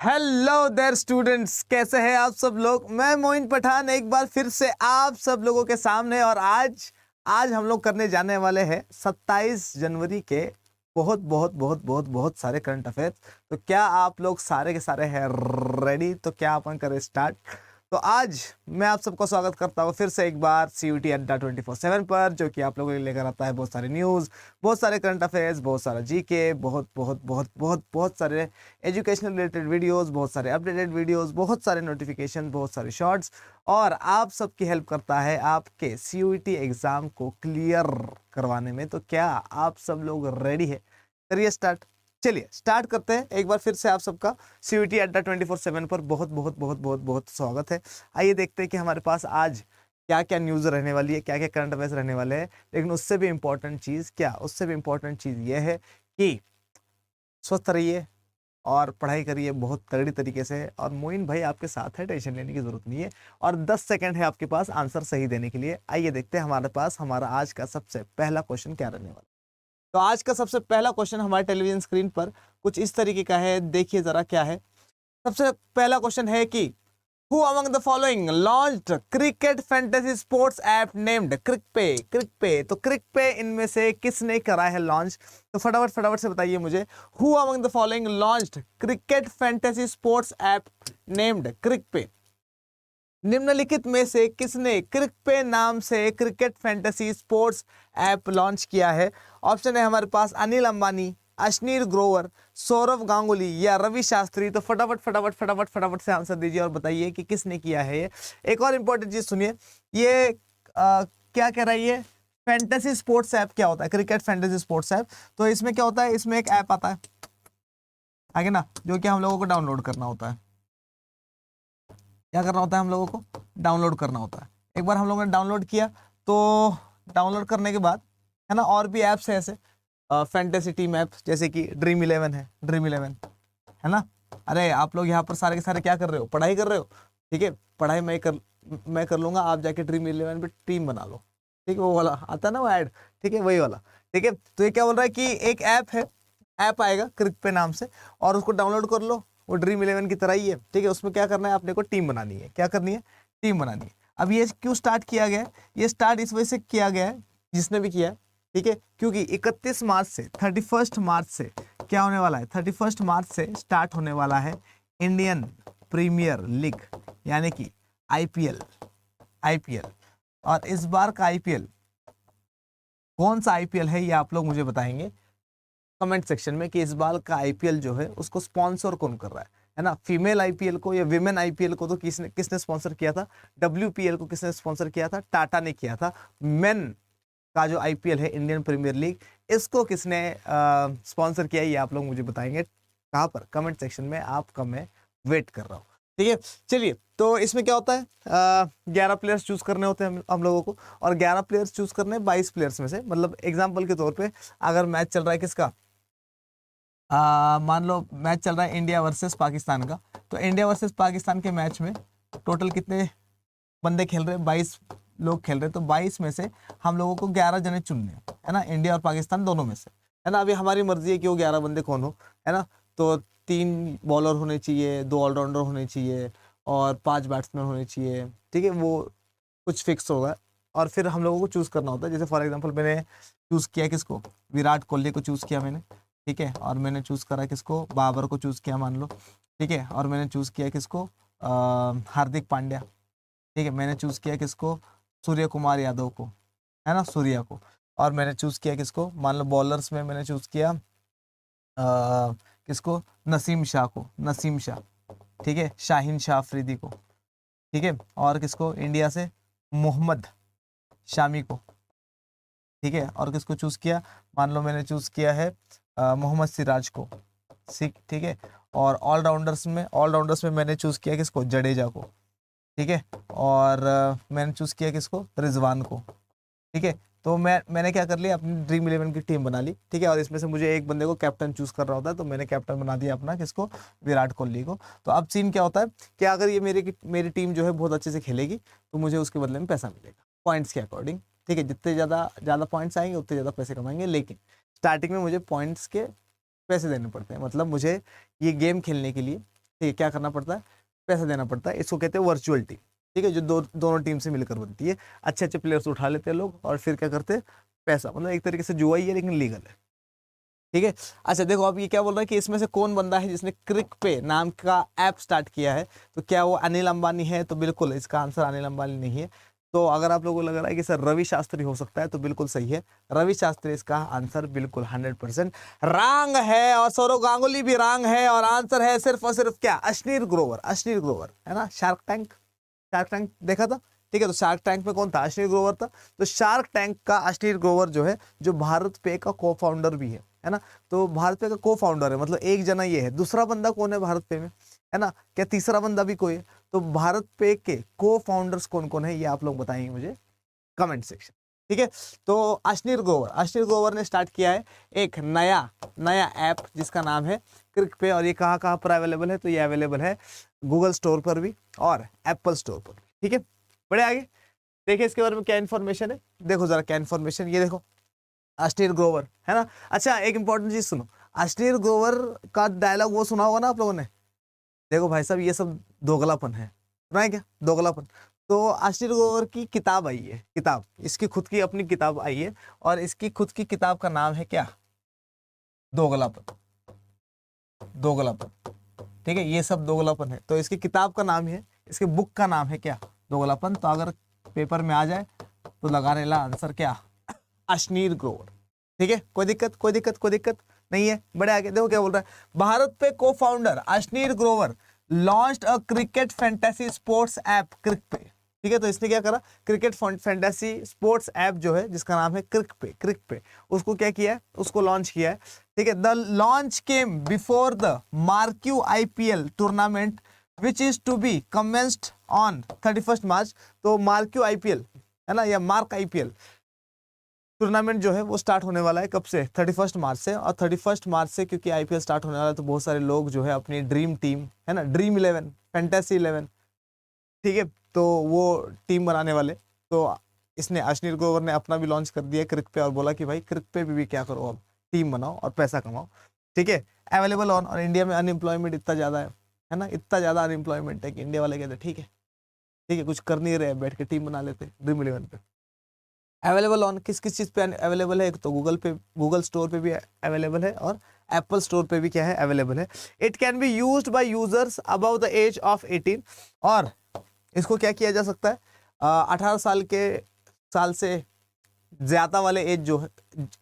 Hello there students, कैसे हैं आप सब लोग। मैं मोइन पठान एक बार फिर से आप सब लोगों के सामने। और आज आज हम लोग करने जाने वाले हैं 27 जनवरी के बहुत बहुत बहुत बहुत बहुत सारे करंट अफेयर्स। तो क्या आप लोग सारे के सारे हैं रेडी? तो क्या अपन करें स्टार्ट। तो आज मैं आप सबको स्वागत करता हूँ फिर से एक बार CUET अड्डा 24/7 पर, जो कि आप लोगों के लिए लेकर आता है बहुत सारे न्यूज़, बहुत सारे करंट अफेयर्स, बहुत सारा जीके, बहुत बहुत बहुत बहुत बहुत सारे एजुकेशनल रिलेटेड वीडियोस, बहुत सारे अपडेटेड वीडियोस, बहुत सारे नोटिफिकेशन, बहुत सारे शॉर्ट्स। और आप सबकी हेल्प करता है आपके CUET एग्ज़ाम को क्लियर करवाने में। तो क्या आप सब लोग रेडी है? करिए स्टार्ट। चलिए स्टार्ट करते हैं। एक बार फिर से आप सबका CUET अड्डा 24/7 पर बहुत बहुत बहुत बहुत बहुत स्वागत है। आइए देखते हैं कि हमारे पास आज क्या क्या न्यूज़ रहने वाली है, क्या क्या करंट अफेयर्स रहने वाले हैं। लेकिन उससे भी इम्पोर्टेंट चीज़ क्या, उससे भी इम्पोर्टेंट चीज़ ये है कि स्वस्थ रहिए और पढ़ाई करिए बहुत तगड़ी तरीके से। और मोइन भाई आपके साथ है, टेंशन लेने की जरूरत नहीं है। और 10 सेकंड है आपके पास आंसर सही देने के लिए। आइए देखते हैं हमारे पास हमारा आज का सबसे पहला क्वेश्चन क्या रहने वाला है। तो आज का सबसे पहला क्वेश्चन हमारे टेलीविजन स्क्रीन पर कुछ इस तरीके का है, देखिए जरा क्या है। सबसे पहला क्वेश्चन है कि Who among the following launched cricket fantasy sports app named CricPay? CricPay, तो CricPay इनमें से किसने करा है लॉन्च? तो फटाफट फटाफट से बताइए मुझे। Who among the following launched cricket fantasy sports app named CricPay? निम्नलिखित में से किसने क्रिकपे नाम से cricket fantasy sports app launch किया है? ऑप्शन है हमारे पास अनिल अंबानी, अश्नीर ग्रोवर, सौरव गांगुली या रवि शास्त्री। तो फटाफट फटाफट फटाफट फटाफट से आंसर दीजिए और बताइए कि किसने किया है ये। एक और इंपॉर्टेंट चीज सुनिए, ये क्या कह रहा है ये फैंटेसी स्पोर्ट्स ऐप क्या होता है? Cricket fantasy sports app. तो इसमें क्या होता है, इसमें एक ऐप आता है आगे ना, जो कि हम लोगों को डाउनलोड करना होता है। क्या करना होता है हम लोगों को? डाउनलोड करना होता है। एक बार हम लोगों ने डाउनलोड किया तो डाउनलोड करने के बाद है ना, और भी ऐप्स है ऐसे फैंटेसी टीम ऐप, जैसे कि ड्रीम 11 है, ड्रीम 11 है ना। अरे आप लोग यहाँ पर सारे के सारे क्या कर रहे हो? पढ़ाई कर रहे हो, ठीक है। पढ़ाई मैं कर लूंगा, आप जाके ड्रीम 11 पे टीम बना लो, ठीक है। वो वाला आता है ना वो ऐड, ठीक है, वही वाला, ठीक है। तो ये क्या बोल रहा है कि एक ऐप है, ऐप आएगा क्रिक पे नाम से, और उसको डाउनलोड कर लो। वो ड्रीम 11 की तरह ही है, ठीक है। उसमें क्या करना है, अपने को टीम बनानी है। क्या करनी है? टीम बनानी है। अब ये क्यों स्टार्ट किया गया है? ये स्टार्ट इस वजह से किया गया है, जिसने भी किया है, ठीक है, क्योंकि 31 मार्च से 31 मार्च से क्या होने वाला है? 31 मार्च से स्टार्ट होने वाला है इंडियन प्रीमियर लीग, यानी कि IPL। आईपीएल और इस बार का IPL कौन सा IPL है, ये आप लोग मुझे बताएंगे कमेंट सेक्शन में कि इस बार का IPL जो है उसको स्पॉन्सर कौन कर रहा है ना। फीमेल IPL को या विमेन IPL को तो किसने किसने स्पॉन्सर किया था? WPL को किसने स्पॉन्सर किया था? टाटा ने किया था। मेन का जो IPL है, इंडियन प्रीमियर लीग, इसको किसने स्पॉन्सर किया, ये आप लोग मुझे बताएंगे कहाँ पर? कमेंट सेक्शन में। आपका मैं वेट कर रहा हूँ, ठीक है। चलिए, तो इसमें क्या होता है, 11 प्लेयर्स चूज करने होते हैं हम लोगों को। और 11 प्लेयर्स चूज करने 22 प्लेयर्स में से। मतलब एग्जाम्पल के तौर पे अगर मैच चल रहा है किसका, मान लो मैच चल रहा है इंडिया वर्सेस पाकिस्तान का, तो इंडिया वर्सेस पाकिस्तान के मैच में टोटल कितने बंदे खेल रहे हैं? 22 लोग खेल रहे हैं। तो 22 में से हम लोगों को 11 जने चुनने हैं, है ना, इंडिया और पाकिस्तान दोनों में से, है ना। अभी हमारी मर्जी है कि वो 11 बंदे कौन हो, है ना। तो 3 बॉलर होने चाहिए, 2 ऑलराउंडर होने चाहिए और 5 बैट्समैन होने चाहिए, ठीक है। वो कुछ फिक्स होगा और फिर हम लोगों को चूज करना होता है। जैसे फॉर एग्जांपल मैंने चूज किया किसको? विराट कोहली को चूज किया मैंने, ठीक है। और मैंने चूज करा किसको? बाबर को चूज किया मान लो, ठीक है। और मैंने चूज किया किसको? हार्दिक पांड्या, ठीक है। मैंने चूज किया किसको? सूर्य कुमार यादव को, है ना, सूर्या को। और मैंने चूज किया किसको? मान लो बॉलर्स में मैंने चूज किया किसको? नसीम शाह को, नसीम शाह, ठीक है। शाहीन शाह अफरीदी को, ठीक है। और किसको इंडिया से? मोहम्मद शामी को, ठीक है। और किसको चूज किया? मान लो मैंने चूज किया है मोहम्मद सिराज को, ठीक है। और ऑलराउंडर्स में मैंने चूज किया किसको? जडेजा को, ठीक है। और मैंने चूज किया किसको? रिजवान को, ठीक है। तो मैंने क्या कर लिया, अपनी ड्रीम 11 की टीम बना ली, ठीक है। और इसमें से मुझे एक बंदे को कैप्टन चूज कर रहा होता है, तो मैंने कैप्टन बना दिया अपना किसको? विराट कोहली को। तो अब सीन क्या होता है कि अगर ये मेरी टीम जो है बहुत अच्छे से खेलेगी तो मुझे उसके बदले में पैसा मिलेगा पॉइंट्स के अकॉर्डिंग, ठीक है। जितने ज़्यादा पॉइंट्स आएंगे उतने ज़्यादा पैसे कमाएंगे। लेकिन स्टार्टिंग में मुझे पॉइंट्स के पैसे देने पड़ते हैं। मतलब मुझे ये गेम खेलने के लिए ठीक है, क्या करना पड़ता है, पैसा देना पड़ता है। इसको कहते हैं वर्चुअल टीम, ठीक है, जो दोनों टीम से मिलकर बनती है। अच्छे अच्छे प्लेयर्स उठा लेते हैं लोग और फिर क्या करते हैं, पैसा, मतलब एक तरीके से जुआ ही है लेकिन लीगल है, ठीक है। अच्छा देखो, अब ये क्या बोल रहा है कि इसमें से कौन बंदा है जिसने क्रिकपे नाम का ऐप स्टार्ट किया है, तो क्या वो अनिल अंबानी है, तो बिल्कुल इसका आंसर अनिल अंबानी नहीं है। तो अगर आप लोगों को लग रहा है कि सर रवि शास्त्री हो सकता है, तो बिल्कुल सही है, रवि शास्त्री इसका आंसर बिल्कुल 100% रॉन्ग है। और सौरव गांगुली भी रॉन्ग है, और आंसर है सिर्फ और सिर्फ क्या, अश्नीर ग्रोवर, अश्नीर ग्रोवर है ना। शार्क टैंक देखा था, ठीक है, तो शार्क टैंक में कौन था, अश्नीर ग्रोवर था। तो शार्क टैंक का अश्नीर ग्रोवर जो है, जो भारत पे का को फाउंडर भी है ना। तो भारत पे का को फाउंडर है, मतलब एक जना ये है, दूसरा बंदा कौन है भारत पे में, है ना, क्या तीसरा बंदा भी कोई है। तो भारत पे के को फाउंडर्स कौन कौन है, ये आप लोग बताएंगे मुझे कमेंट सेक्शन, ठीक है। तो अश्नीर ग्रोवर ने स्टार्ट किया है एक नया ऐप जिसका नाम है क्रिकपे। और ये कहाँ कहाँ पर अवेलेबल है, तो ये अवेलेबल है गूगल स्टोर पर भी और एप्पल स्टोर पर भी, ठीक है। बड़े आगे देखिए इसके बारे में क्या इन्फॉर्मेशन है, देखो जरा क्या इन्फॉर्मेशन, ये देखो अश्नीर ग्रोवर है ना। अच्छा एक इंपॉर्टेंट चीज सुनो, अश्नीर ग्रोवर का डायलॉग वो सुना होगा ना आप लोगों ने। देखो भाई साहब, ये सब दोगलापन है, सुना है क्या, दोगलापन। तो अश्नीर ग्रोवर की किताब आई है, किताब, इसकी खुद की अपनी किताब आई है, और इसकी खुद की किताब का नाम है क्या, दोगलापन, दोगलापन, ठीक है, ये सब दोगलापन है। तो इसकी किताब का नाम है, इसके बुक का नाम है क्या, दोगलापन। तो अगर पेपर में आ जाए तो लगाने ला आंसर क्या, अश्नीर ग्रोवर, ठीक है। कोई दिक्कत नहीं है। बड़े आगे देखो क्या बोल रहा है, भारत पे को founder Ashneer Grover launched a cricket fantasy sports app CricPe, ठीक है। तो इसने क्या करा, क्रिकेट फैंटेसी स्पोर्ट्स ऐप जो है जिसका नाम है क्रिकपे, उसको क्या किया है, उसको लॉन्च किया है, ठीक है। The launch came before the marquee IPL tournament which is to be commenced on 31 March. तो मार्क्यू आईपीएल है ना, या मार्क आईपीएल टूर्नामेंट जो है वो स्टार्ट होने वाला है कब से, 31 मार्च से। और 31 मार्च से क्योंकि आईपीएल स्टार्ट होने वाला है, तो बहुत सारे लोग जो है अपनी ड्रीम टीम है ना, ड्रीम 11 फैंटेसी 11, ठीक है, तो वो टीम बनाने वाले। तो इसने अश्नीर ग्रोवर ने अपना भी लॉन्च कर दिया क्रिक पे, और बोला कि भाई क्रिक पे भी क्या करो, अब टीम बनाओ और पैसा कमाओ, ठीक है। अवेलेबल ऑन, और इंडिया में अनएम्प्लॉयमेंट इतना ज़्यादा है ना, इतना ज़्यादा अनएम्प्लॉयमेंट है कि इंडिया वाले कहते ठीक है कुछ कर नहीं रहे, बैठ के टीम बना लेते ड्रीम 11 पे। अवेलेबल ऑन किस किस चीज़ पे अवेलेबल है, एक तो गूगल स्टोर पे भी अवेलेबल है, और एप्पल स्टोर पे भी क्या है, अवेलेबल है। It can be used by users above the age of 18, और इसको क्या किया जा सकता है, 18 साल से ज़्यादा वाले एज जो है,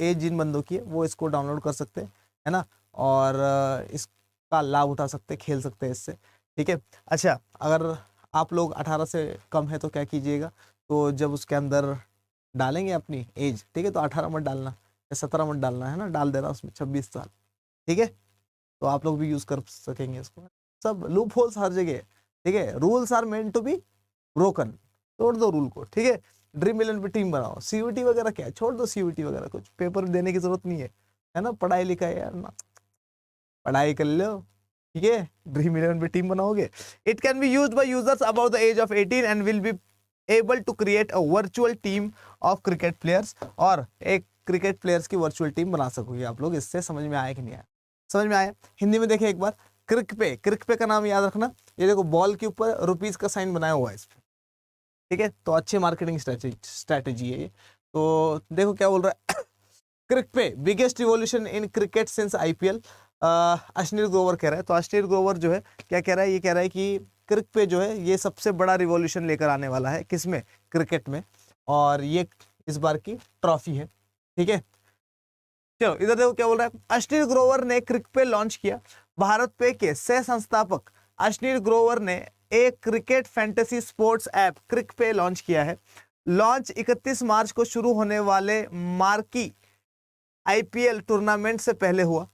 एज जिन बंदों की है वो इसको डाउनलोड कर सकते हैं, है ना, और इसका लाभ उठा सकते हैं, खेल सकते हैं इससे, ठीक है। अच्छा अगर आप लोग 18 से कम है तो क्या कीजिएगा, तो जब उसके अंदर डालेंगे अपनी एज, ठीक है, तो 18 मत डालना या 17 मत डालना, है ना, डाल देना उसमें 26 साल, ठीक है। तो आप लोग भी यूज़ कर सकेंगे इसको, सब लूप होल्स हर जगह, ठीक है। Rules are meant to be broken, तोड़ दो रूल को, ठीक है। ड्रीम 11 पे टीम बनाओ, सीयूटी वगैरह क्या है, छोड़ दो सीयूटी वगैरह, कुछ पेपर देने की जरूरत नहीं है ना, पढ़ाई लिखाई यार ना, पढ़ाई कर लो, ठीक है। ड्रीम 11 पे टीम बनाओगे। It can be used by users about the age of 18 and will be able to create a virtual team of cricket players, और एक क्रिकेट प्लेयर्स की वर्चुअल टीम बना सकोगे आप लोग। इससे समझ में आया कि नहीं आया, समझ में आया। हिंदी में देखिए एक बार, क्रिकपे का नाम याद रखना, ये देखो बॉल के ऊपर रुपीज का साइन बनाया हुआ है इस पे, ठीक है। तो अच्छी मार्केटिंग स्ट्रैटेजी है ये। तो देखो क्या बोल रहा है, CricPe biggest revolution in cricket since IPL, Ashneer Grover कह रहा है। तो अश्नीर ग्रोवर जो है क्या कह रहा है, ये कह रहा है कि क्रिकपे जो है ये सबसे बड़ा रिवॉल्यूशन लेकर आने वाला है, किसमें, क्रिकेट में, और ये इस बार की ट्रॉफी है, ठीक है। चलो इधर देखो क्या बोल रहा है, अश्नीर ग्रोवर ने क्रिकपे लॉन्च किया। भारत पे के सह संस्थापक अश्नीर ग्रोवर ने एक cricket fantasy sports app CricPe launch किया है। लॉन्च 31 मार्च को शुरू होने वाले मार्की आईपीएल टूर्नामेंट से पहले हुआ।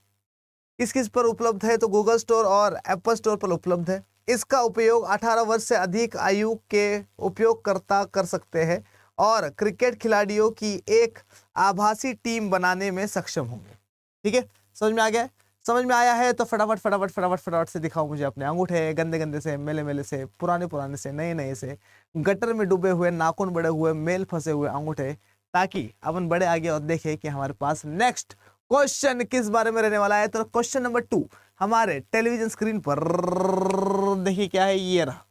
किस किस पर उपलब्ध है, तो गूगल स्टोर और एप्पल स्टोर पर उपलब्ध है। इसका उपयोग 18 वर्ष से अधिक आयु के उपयोगकर्ता कर सकते हैं, और क्रिकेट खिलाड़ियों की एक आभासी टीम बनाने में सक्षम होंगे, ठीक है। समझ में आ गया, समझ में आया है तो फटाफट से दिखाओ मुझे अपने अंगूठे, गंदे गंदे से, मेले मेले से, पुराने पुराने से, नए नए से, गटर में डूबे हुए, नाखून बड़े हुए, मेल फंसे हुए अंगूठे, ताकि अपन बड़े आगे और देखें कि हमारे पास नेक्स्ट क्वेश्चन किस बारे में रहने वाला है? तो क्वेश्चन नंबर 2 हमारे टेलीविजन स्क्रीन पर देखिए क्या है, ये रहा।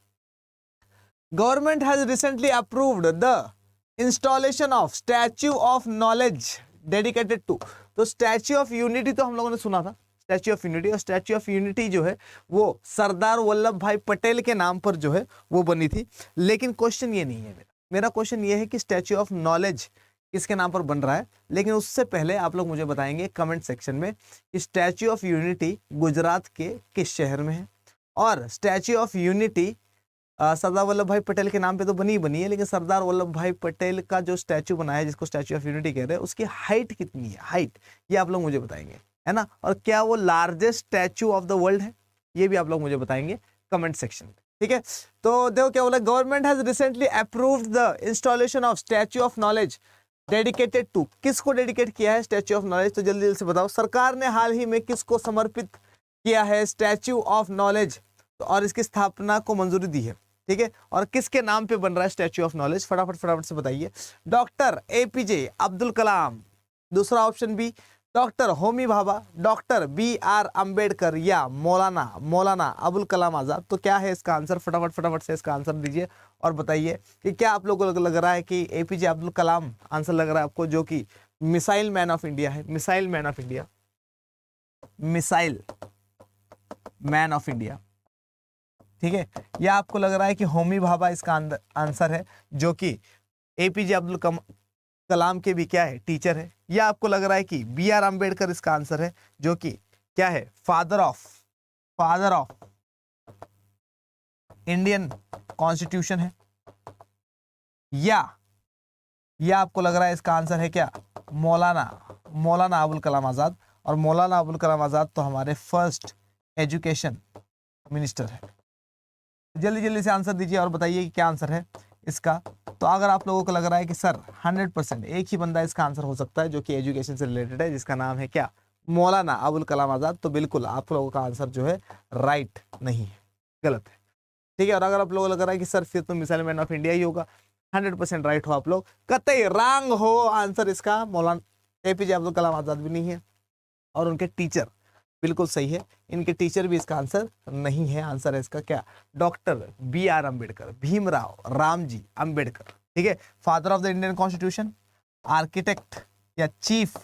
Government has recently approved the installation of Statue of Knowledge dedicated to. तो स्टैच्यू ऑफ यूनिटी तो हम लोगों ने सुना था, स्टैच्यू ऑफ यूनिटी, और स्टैच्यू ऑफ यूनिटी जो है वो सरदार वल्लभ भाई पटेल के नाम पर जो है वो बनी थी। लेकिन क्वेश्चन ये नहीं है मेरा क्वेश्चन ये है कि स्टैच्यू ऑफ नॉलेज किसके नाम पर बन रहा है। लेकिन उससे पहले आप लोग मुझे बताएंगे कमेंट सेक्शन में कि स्टैच्यू ऑफ यूनिटी गुजरात के किस शहर में है, और Statue of unity Sardar Vallabh भाई पटेल के नाम पे तो बनी है, लेकिन सरदार वल्लभ भाई पटेल का जो स्टैच्यू बना है जिसको स्टैच्यू ऑफ यूनिटी कह रहे हैं, उसकी हाइट कितनी है, हाइट, ये आप लोग मुझे बताएंगे, है ना। और क्या वो largest statue of the world है, ये भी आप लोग मुझे बताएंगे कमेंट सेक्शन में, ठीक है। तो देखो क्या बोला, government has recently approved the installation of Statue of Knowledge dedicated to. किसको डेडिकेट किया है स्टैच्यू ऑफ नॉलेज? तो जल्दी जल्दी से बताओ, सरकार ने हाल ही में किसको समर्पित किया है स्टैच्यू ऑफ नॉलेज, और इसकी स्थापना को मंजूरी दी है, ठीक है। और किसके नाम पे बन रहा है स्टैच्यू ऑफ नॉलेज? फटाफट फटाफट से बताइए। डॉक्टर एपीजे अब्दुल कलाम, दूसरा option B doctor Homi Bhabha, doctor BR Ambedkar, या मौलाना अबुल कलाम आजाद। तो क्या है इसका आंसर? फटाफट फटाफट से इसका आंसर दीजिए और बताइए कि क्या आप लोगों को लग रहा है कि एपीजे अब्दुल कलाम आंसर लग रहा है आपको, जो कि मिसाइल मैन ऑफ इंडिया है, missile man of India, missile man of India, ठीक है। या आपको लग रहा है कि होमी भाभा इसका आंसर है, जो कि एपीजे अब्दुल कलाम के भी क्या है, टीचर है। या आपको लग रहा है कि BR अंबेडकर इसका आंसर है, जो कि क्या है, फादर ऑफ इंडियन कॉन्स्टिट्यूशन है। या आपको लग रहा है इसका आंसर है क्या, मौलाना अबुल कलाम आजाद। और मौलाना अबुल कलाम आजाद तो हमारे फर्स्ट एजुकेशन मिनिस्टर है। जल्दी जल्दी से आंसर दीजिए और बताइए कि क्या आंसर है इसका। तो अगर आप लोगों को लग रहा है कि सर 100% एक ही बंदा इसका आंसर हो सकता है जो कि एजुकेशन से रिलेटेड है, जिसका नाम है क्या, मौलाना अबुल कलाम आजाद, तो बिल्कुल आप लोगों का आंसर जो है राइट नहीं है, गलत है, ठीक है। और अगर आप लोगों को लग रहा है कि सर फिर तो मिसाइल मैन ऑफ इंडिया ही होगा, 100% राइट हो आप लोग, कतई रॉन्ग हो आंसर इसका। मौलाना एपीजे अब्दुल कलाम आजाद भी नहीं है, और उनके टीचर बिल्कुल सही है, इनके टीचर भी इसका आंसर नहीं है। आंसर है इसका क्या, डॉक्टर BR अंबेडकर, भीमराव रामजी अंबेडकर, ठीक है। Father of the Indian constitution, architect या chief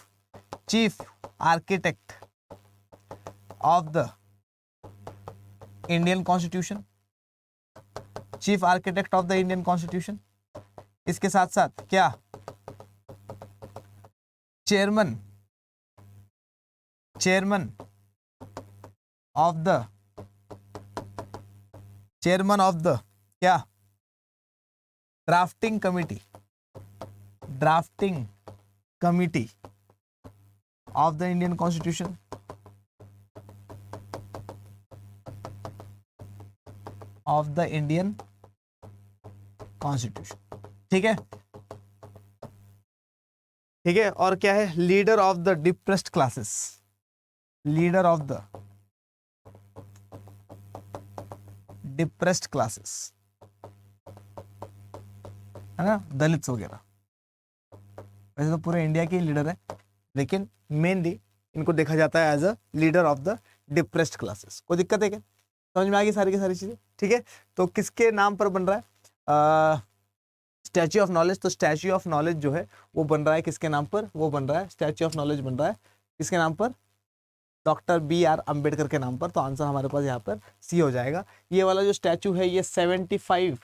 architect of the Indian constitution, chief architect of the Indian constitution. इसके साथ साथ क्या, चेयरमैन ऑफ द क्या, drafting committee of the Indian constitution, of the Indian constitution, ठीक है, ठीक है। और क्या है, leader of the depressed classes, leader of the depressed classes, है ना, दलित्स वगैरह। वैसे तो पूरे इंडिया के लीडर है, लेकिन मेनली इनको देखा जाता है as a leader of the depressed classes. कोई दिक्कत है क्या? समझ में आ गई सारी की सारी चीजें, ठीक है। तो किसके नाम पर बन रहा है स्टैच्यू ऑफ नॉलेज? तो स्टैच्यू ऑफ नॉलेज जो है वो बन रहा है किसके नाम पर? वो बन रहा है, स्टैच्यू ऑफ नॉलेज बन रहा है किसके नाम पर? डॉक्टर BR अंबेडकर के नाम पर। तो आंसर हमारे पास यहाँ पर सी हो जाएगा। ये वाला जो स्टैचू है ये 75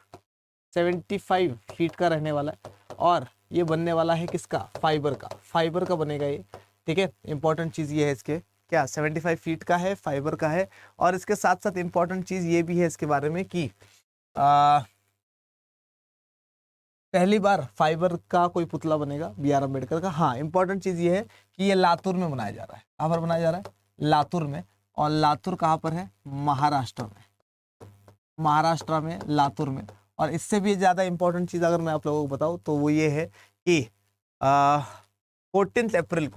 फीट का रहने वाला है, और ये बनने वाला है किसका, फाइबर का बनेगा ये, ठीक है। इंपॉर्टेंट चीज ये है इसके, क्या 75 फीट का है, फाइबर का है। और इसके साथ साथ इंपॉर्टेंट चीज ये भी है इसके बारे में कि पहली बार फाइबर का कोई पुतला बनेगा BR अंबेडकर का। हाँ, इंपॉर्टेंट चीज ये है कि ये लातूर में बनाया जा रहा है। कहाँ पर बनाया जा रहा है? लातूर में। और लातूर कहाँ पर है? महाराष्ट्र में, लातूर में। और इससे भी ज्यादा इंपॉर्टेंट चीज अगर मैं आप लोगों को बताऊं तो वो ये है कि 14 अप्रैल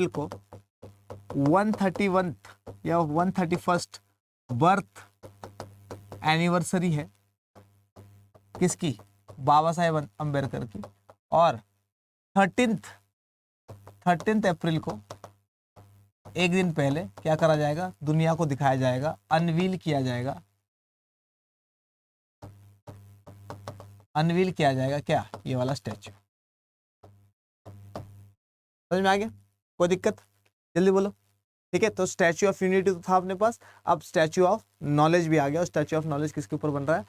को 131 या 131 बर्थ एनिवर्सरी है किसकी? बाबा साहेब अंबेडकर की। और 13 13 अप्रैल को एक दिन पहले क्या करा जाएगा, दुनिया को दिखाया जाएगा, अनवील किया जाएगा, अनवील किया जाएगा क्या, ये वाला स्टैचू। समझ में आ गया, कोई दिक्कत, जल्दी बोलो। ठीक है, तो स्टैचू ऑफ यूनिटी तो था अपने पास, अब स्टैचू ऑफ नॉलेज भी आ गया। और स्टैचू ऑफ नॉलेज किसके ऊपर बन रहा है,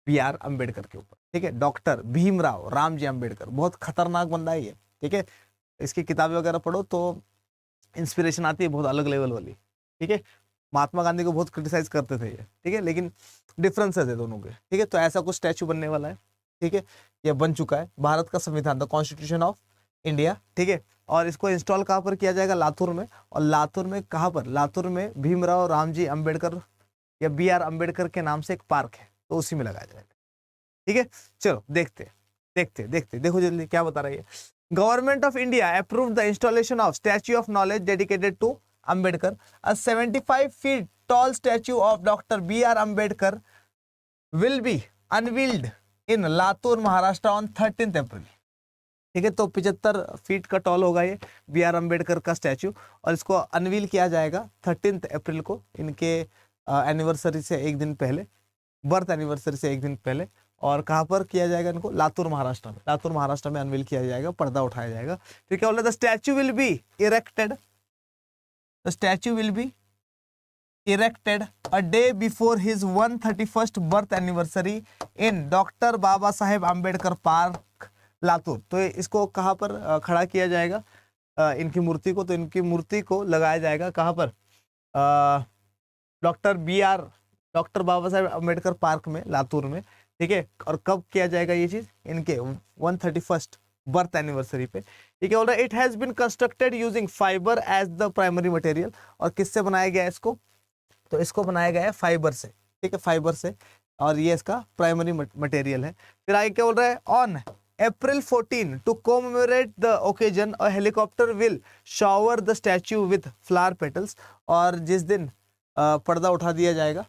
बी.आर. अम्बेडकर के ऊपर। ठीक है, डॉक्टर भीमराव रामजी अम्बेडकर, बहुत खतरनाक बंदा है ये। ठीक है, इसकी किताबें वगैरह पढ़ो तो इंस्पिरेशन आती है बहुत अलग लेवल वाली। ठीक है, महात्मा गांधी को बहुत क्रिटिसाइज करते थे ये। ठीक है, लेकिन डिफरेंसेस है दोनों के। ठीक है, तो ऐसा कुछ स्टैचू बनने वाला है। ठीक है, ये बन चुका है, भारत का संविधान, द कॉन्स्टिट्यूशन ऑफ इंडिया। ठीक है, और इसको इंस्टॉल कहाँ पर किया जाएगा, लातूर में। और लातूर में कहाँ पर, लातूर में भीमराव रामजी अम्बेडकर या बी.आर. अम्बेडकर के नाम से एक पार्क है, तो उसी में लगाया जाएगा। ठीक है, चलो देखते देखते देखते, देखो जल्दी क्या बता रही है। Government of India approved the installation of Statue of Knowledge dedicated to Ambedkar. A 75 feet tall statue of doctor B R. Ambedkar will be unveiled in Latur Maharashtra on 13 April. ठीक है, तो 75 फीट का टॉल होगा ये बी.आर. अम्बेडकर का स्टैचू, और इसको अनवील किया जाएगा 13 अप्रैल को, इनके एनिवर्सरी से एक दिन पहले, बर्थ एनिवर्सरी से एक दिन पहले। और कहाँ पर किया जाएगा इनको, लातूर महाराष्ट्र में। लातूर महाराष्ट्र में अनवील किया जाएगा, पर्दा उठाया जाएगा। फिर क्या बोला, the statue will be erected, the statue will be erected a day before his 131st birth anniversary in doctor Baba Saheb Ambedkar park Latur. तो इसको कहाँ पर खड़ा किया जाएगा, इनकी मूर्ति को, तो इनकी मूर्ति को लगाया जाएगा कहाँ पर, डॉक्टर बाबा साहेब अम्बेडकर पार्क में, लातूर में। ठीक है, और कब किया जाएगा ये चीज, इनके 131st बर्थ एनिवर्सरी पे। ठीक है, बोल रहा है it has been constructed using fibre as the primary material. और किससे बनाया गया है इसको, तो इसको बनाया गया है फाइबर से। ठीक है, फाइबर से, और ये इसका प्राइमरी मटेरियल है। फिर आगे क्या बोल रहा है, on April 14 to commemorate the occasion a helicopter will shower the statue with flower petals। और जिस दिन पर्दा उठा दिया जाएगा,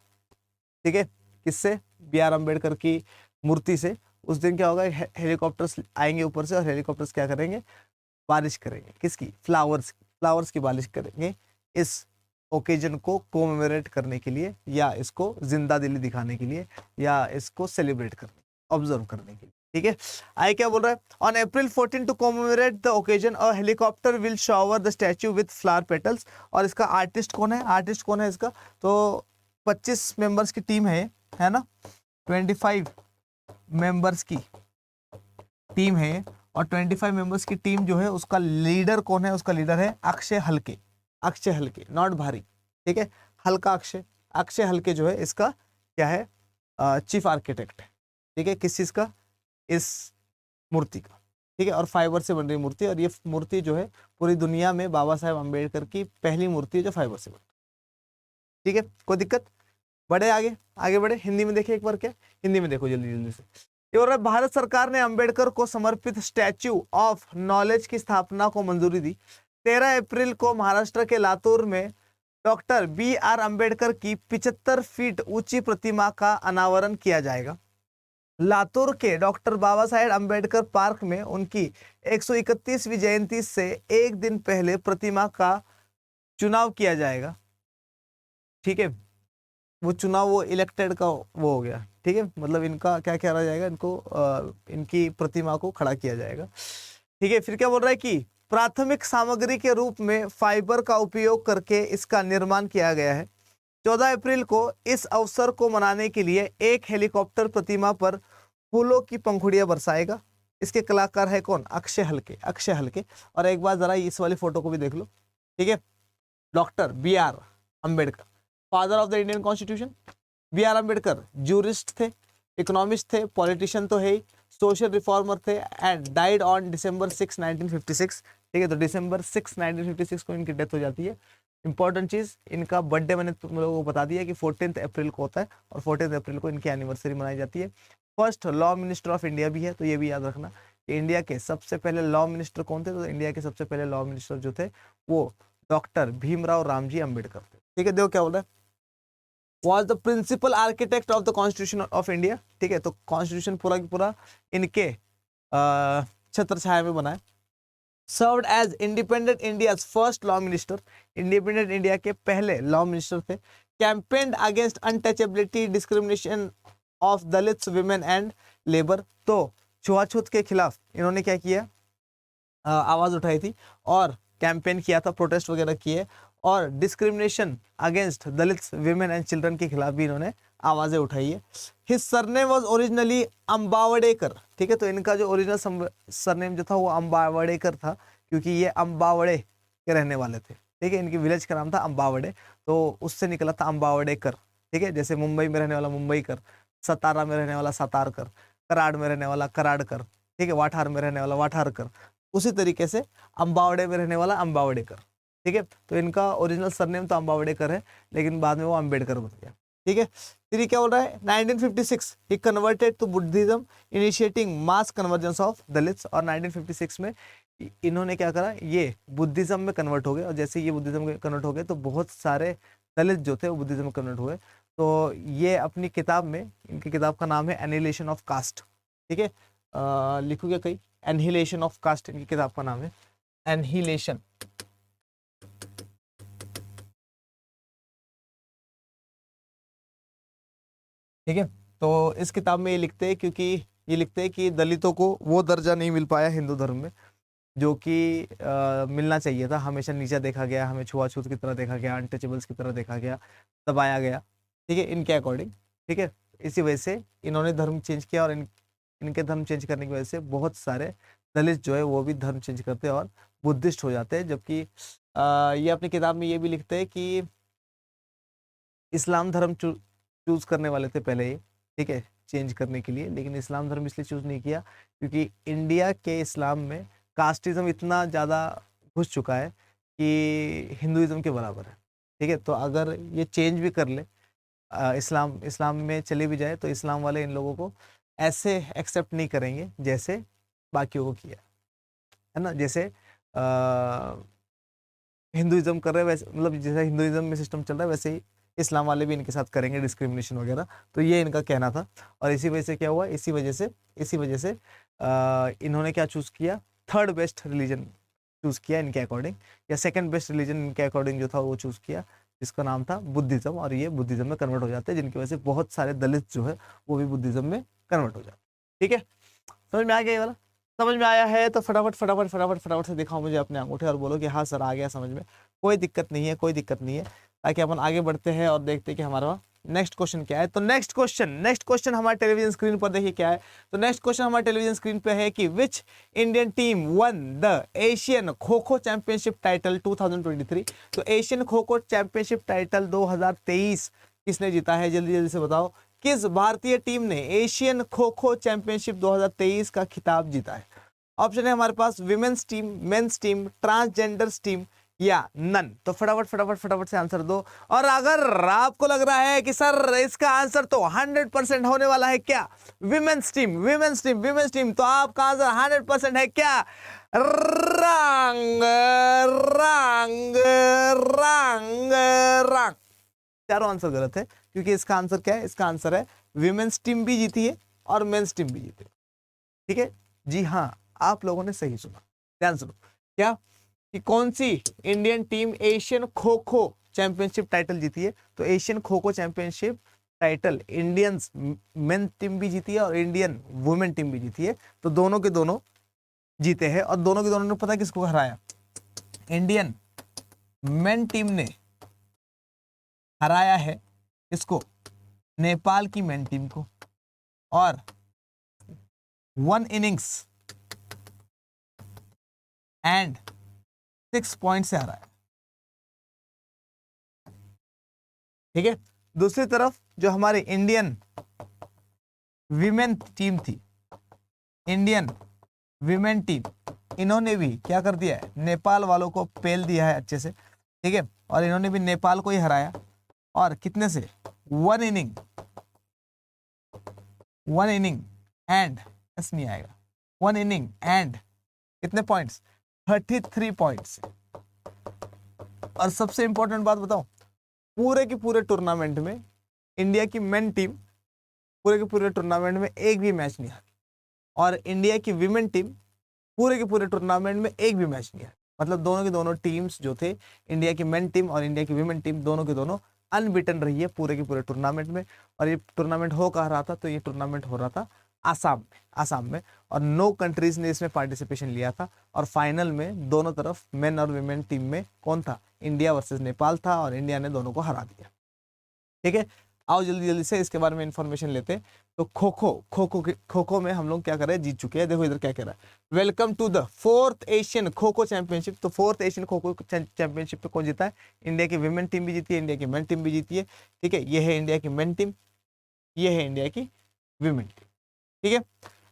ठीक है, किससे, बी.आर. अम्बेडकर की मूर्ति से, उस दिन क्या होगा, हेलीकॉप्टर्स आएंगे ऊपर से, और हेलीकॉप्टर्स क्या करेंगे, बारिश करेंगे, किसकी, फ्लावर्स की बारिश करेंगे, इस ओकेजन को कोमेमोरेट करने के लिए, या इसको जिंदा दिली दिखाने के लिए, या इसको सेलिब्रेट करने, ऑब्जर्व करने के लिए। ठीक है, आगे क्या बोल रहा है, on April 14 to commemorate the occasion a helicopter will shower the statue with flower petals. और इसका आर्टिस्ट कौन है, आर्टिस्ट कौन है इसका, तो 25 मेंबर्स की टीम है ना, 25 मेंबर्स की टीम है। और 25 मेंबर्स की टीम जो है, उसका लीडर कौन है, उसका लीडर है अक्षय हल्के, अक्षय हल्के, नॉट भारी। ठीक है, हल्का अक्षय, अक्षय हल्के जो है इसका क्या है, चीफ आर्किटेक्ट है। ठीक है, किस चीज का, इस मूर्ति का। ठीक है, और फाइबर से बन रही मूर्ति, और ये मूर्ति जो है पूरी दुनिया में बाबा साहेब अम्बेडकर की पहली मूर्ति है जो फाइबर से बनी। ठीक है, कोई दिक्कत, बढ़े आगे, आगे बढ़े। हिंदी में देखिए एक बार, क्या हिंदी में देखो जल्दी जल्दी से। ये बोल रहा है, भारत सरकार ने अम्बेडकर को समर्पित स्टैच्यू ऑफ नॉलेज की स्थापना को मंजूरी दी। 13 अप्रैल को महाराष्ट्र के लातूर में डॉक्टर बी.आर. अम्बेडकर की 75 फीट ऊंची प्रतिमा का अनावरण किया जाएगा। लातूर के डॉक्टर बाबा साहेब अम्बेडकर पार्क में उनकी 131वीं जयंती से एक दिन पहले प्रतिमा का चुनाव किया जाएगा। ठीक है, वो चुनाव, वो इलेक्टेड का वो हो गया। ठीक है, मतलब इनका क्या किया जाएगा, इनको इनकी प्रतिमा को खड़ा किया जाएगा। ठीक है, फिर क्या बोल रहा है कि प्राथमिक सामग्री के रूप में फाइबर का उपयोग करके इसका निर्माण किया गया है। 14 अप्रैल को इस अवसर को मनाने के लिए एक हेलीकॉप्टर प्रतिमा पर फूलों की पंखुड़ियां बरसाएगा। इसके कलाकार है कौन, अक्षय हल्के, अक्षय हल्के। और एक बार जरा इस वाली फोटो को भी देख लो। ठीक है, doctor B R. Ambedkar, father of the Indian constitution. B R. Ambedkar jurist थे, इकोनॉमिस्ट थे, पॉलिटिशियन तो है ही, सोशल रिफॉर्मर थे, एंड डाइड ऑन December 6, 1956। ठीक है, तो December 6, 1956 को इनकी डेथ हो जाती है। इंपॉर्टेंट चीज, इनका बर्थडे मैंने तुम लोगों को बता दिया कि 14 अप्रैल को होता है, और 14 अप्रैल को इनकी एनिवर्सरी मनाई जाती है। First law minister of India भी है, तो ये भी याद रखना कि इंडिया के सबसे पहले लॉ मिनिस्टर कौन थे, तो इंडिया के सबसे पहले लॉ मिनिस्टर जो थे वो डॉक्टर भीमराव रामजी अम्बेडकर थे। ठीक है, देखो क्या बोल रहा है, was the principal architect of the constitution of India. ठीक है, तो कॉन्स्टिट्यूशन पूरा की पूरा इनके छत्र छाया में बना है। Served as independent India first law minister, independent India के पहले लॉ मिनिस्टर थे। Campaigned against untouchability discrimination of Dalits women and labour, तो छुआछूत के खिलाफ इन्होंने क्या किया, आवाज उठाई थी और कैंपेन किया था, प्रोटेस्ट वगैरह किए, और discrimination against Dalits women and children के खिलाफ भी इन्होंने आवाजें उठाई है। हिज सरनेम वाज ओरिजिनली अम्बावडेकर, ठीक है, तो इनका जो ओरिजिनल सरनेम जो था वो अम्बावडेकर था, क्योंकि ये अम्बावड़े के रहने वाले थे, ठीक है, इनकी विलेज का नाम था अम्बावड़े, तो उससे निकला था अम्बावडेकर, ठीक है, जैसे मुंबई में रहने वाला मुंबईकर, सतारा में रहने वाला सतारकर, कराड़ में रहने वाला कराड़कर, ठीक है, वाठार में रहने वाला वाठारकर, उसी तरीके से अम्बावड़े में रहने वाला अम्बावडेकर, ठीक है, तो इनका ओरिजिनल सरनेम तो अम्बावडेकर है, लेकिन बाद में वो अम्बेडकर बन गया, ठीक है। फिर क्या बोल रहा है, 1956 ही converted to Buddhism initiating mass conversions of Dalits, और 1956 में इन्होंने क्या करा, ये बुद्धिज्म में कन्वर्ट हो गए, और जैसे ये बुद्धिज्म में कन्वर्ट हो गए तो बहुत सारे दलित जो थे वो बुद्धिज्म में कन्वर्ट हुए। तो ये अपनी किताब में, इनकी किताब का नाम है एनिहिलेशन ऑफ कास्ट, ठीक है, लिखोगे कहीं, एनिहिलेशन ऑफ कास्ट इनकी किताब का नाम है, एनिहिलेशन, ठीक है। तो इस किताब में ये लिखते हैं, क्योंकि ये लिखते हैं कि दलितों को वो दर्जा नहीं मिल पाया हिंदू धर्म में जो कि मिलना चाहिए था, हमेशा नीचा देखा गया, हमें छुआछूत की तरह देखा गया, अनटचेबल्स की तरह देखा गया, दबाया गया, ठीक है, इनके अकॉर्डिंग, ठीक है। इसी वजह से इन्होंने धर्म चेंज किया, और इनके धर्म चेंज करने की वजह से बहुत सारे दलित जो है वो भी धर्म चेंज करते हैं और बुद्धिस्ट हो जाते हैं। जबकि ये अपनी किताब में ये भी लिखते हैं कि इस्लाम धर्म चूज करने वाले थे पहले ये, ठीक है, चेंज करने के लिए, लेकिन इस्लाम धर्म इसलिए चूज नहीं किया क्योंकि इंडिया के इस्लाम में कास्टिज्म इतना ज़्यादा घुस चुका है कि हिंदुइज्म के बराबर है, ठीक है। तो अगर ये चेंज भी कर ले, इस्लाम में चले भी जाए, तो इस्लाम वाले इन लोगों को ऐसे एक्सेप्ट नहीं करेंगे जैसे बाकियों को किया है ना, जैसे हिंदुइज्म कर रहे हैं वैसे, मतलब जैसे हिंदुइज्म में सिस्टम चल रहा है वैसे ही इस्लाम वाले भी इनके साथ करेंगे डिस्क्रिमिनेशन वगैरह। तो ये इनका कहना था, और इसी वजह से क्या हुआ, इसी वजह से इन्होंने क्या चूज किया, थर्ड बेस्ट रिलीजन चूज किया इनके अकॉर्डिंग, या सेकंड बेस्ट रिलीजन इनके अकॉर्डिंग जो था वो चूज किया, जिसका नाम था बुद्धिज्म, और ये बुद्धिज्म में कन्वर्ट हो जाते हैं, जिनकी वजह से बहुत सारे दलित जो है वो भी बुद्धिज्म में कन्वर्ट हो जाते हैं, ठीक है। समझ में आ गया ये वाला? समझ में आया है तो फटाफट से दिखाओ मुझे अपने अंगूठे और बोलो कि हाँ सर आ गया समझ में। कोई दिक्कत नहीं है, ताकि अपन आगे बढ़ते हैं और देखते हैं कि हमारा नेक्स्ट क्वेश्चन क्या है। तो नेक्स्ट क्वेश्चन हमारे टेलीविजन स्क्रीन पर देखिए क्या है। तो नेक्स्ट क्वेश्चन हमारे टेलीविजन स्क्रीन पे है कि which Indian team one the Asian kho kho championship title 2023। तो Asian kho kho championship title 2023 किसने जीता है, जल्दी से बताओ। किस भारतीय टीम ने एशियन खो खो चैंपियनशिप 2023 का खिताब जीता है? ऑप्शन है हमारे पास women's team, men's team, transgenders team या नन। तो फटाफट से आंसर दो। और अगर आपको लग रहा है कि सर इसका आंसर तो 100% होने वाला है क्या, विमेन्स टीम, तो आपका आंसर 100% है क्या? रंग चारों आंसर गलत है, क्योंकि इसका आंसर क्या है, इसका आंसर है विमेन्स टीम भी जीती है और मेंस टीम भी जीती है, ठीक है जी हाँ, आप लोगों ने सही सुना। ध्यान सुनो, क्या कि कौन सी Indian team Asian kho kho championship title जीती है? तो Asian kho kho championship title Indian main team भी जीती है और इंडियन वुमेन टीम भी जीती है। तो दोनों के दोनों जीते हैं, और दोनों के दोनों ने पता किसको हराया? इंडियन मेन टीम ने हराया है इसको, नेपाल की मेन टीम को, और 1 इनिंग्स एंड 6 पॉइंट से हराया, ठीक है। दूसरी तरफ जो हमारी इंडियन विमेन टीम थी, इंडियन विमेन टीम, इन्होंने भी क्या कर दिया है, नेपाल वालों को पेल दिया है अच्छे से, ठीक है। और इन्होंने भी नेपाल को ही हराया, और कितने से? 1 इनिंग एंड ऐसा नहीं आएगा, 1 इनिंग एंड कितने पॉइंट्स? 33 पॉइंट्स। और सबसे इंपॉर्टेंट बात बताओ, पूरे के पूरे टूर्नामेंट में इंडिया की मेन टीम पूरे के पूरे टूर्नामेंट में एक भी मैच नहीं हारी, और इंडिया की विमेन टीम पूरे के पूरे टूर्नामेंट में एक भी मैच नहीं है, मतलब दोनों के दोनों टीम्स जो थे, इंडिया की मेन टीम और इंडिया की विमेन टीम, दोनों के दोनों अनबीटन रही है पूरे के पूरे टूर्नामेंट में। और ये टूर्नामेंट हो कहाँ रहा था, तो ये टूर्नामेंट हो रहा था आसाम में और 9 कंट्रीज ने इसमें पार्टिसिपेशन लिया था। और फाइनल में दोनों तरफ मेन और विमेन टीम में कौन था, इंडिया वर्सेस नेपाल था और इंडिया ने दोनों को हरा दिया। ठीक है, आओ जल्दी जल्दी से इसके बारे में इंफॉर्मेशन लेते हैं। तो खो खो में हम लोग क्या कर रहे हैं, जीत चुके हैं। देखो इधर क्या कह रहा है, welcome to the 4th Asian kho kho championship. तो 4th Asian kho kho championship पे कौन जीता है, इंडिया की विमेन टीम भी जीती है, इंडिया की मेन टीम भी जीती है। ठीक है, ये है इंडिया की मेन टीम, ये है इंडिया की विमेन टीम। ठीक है,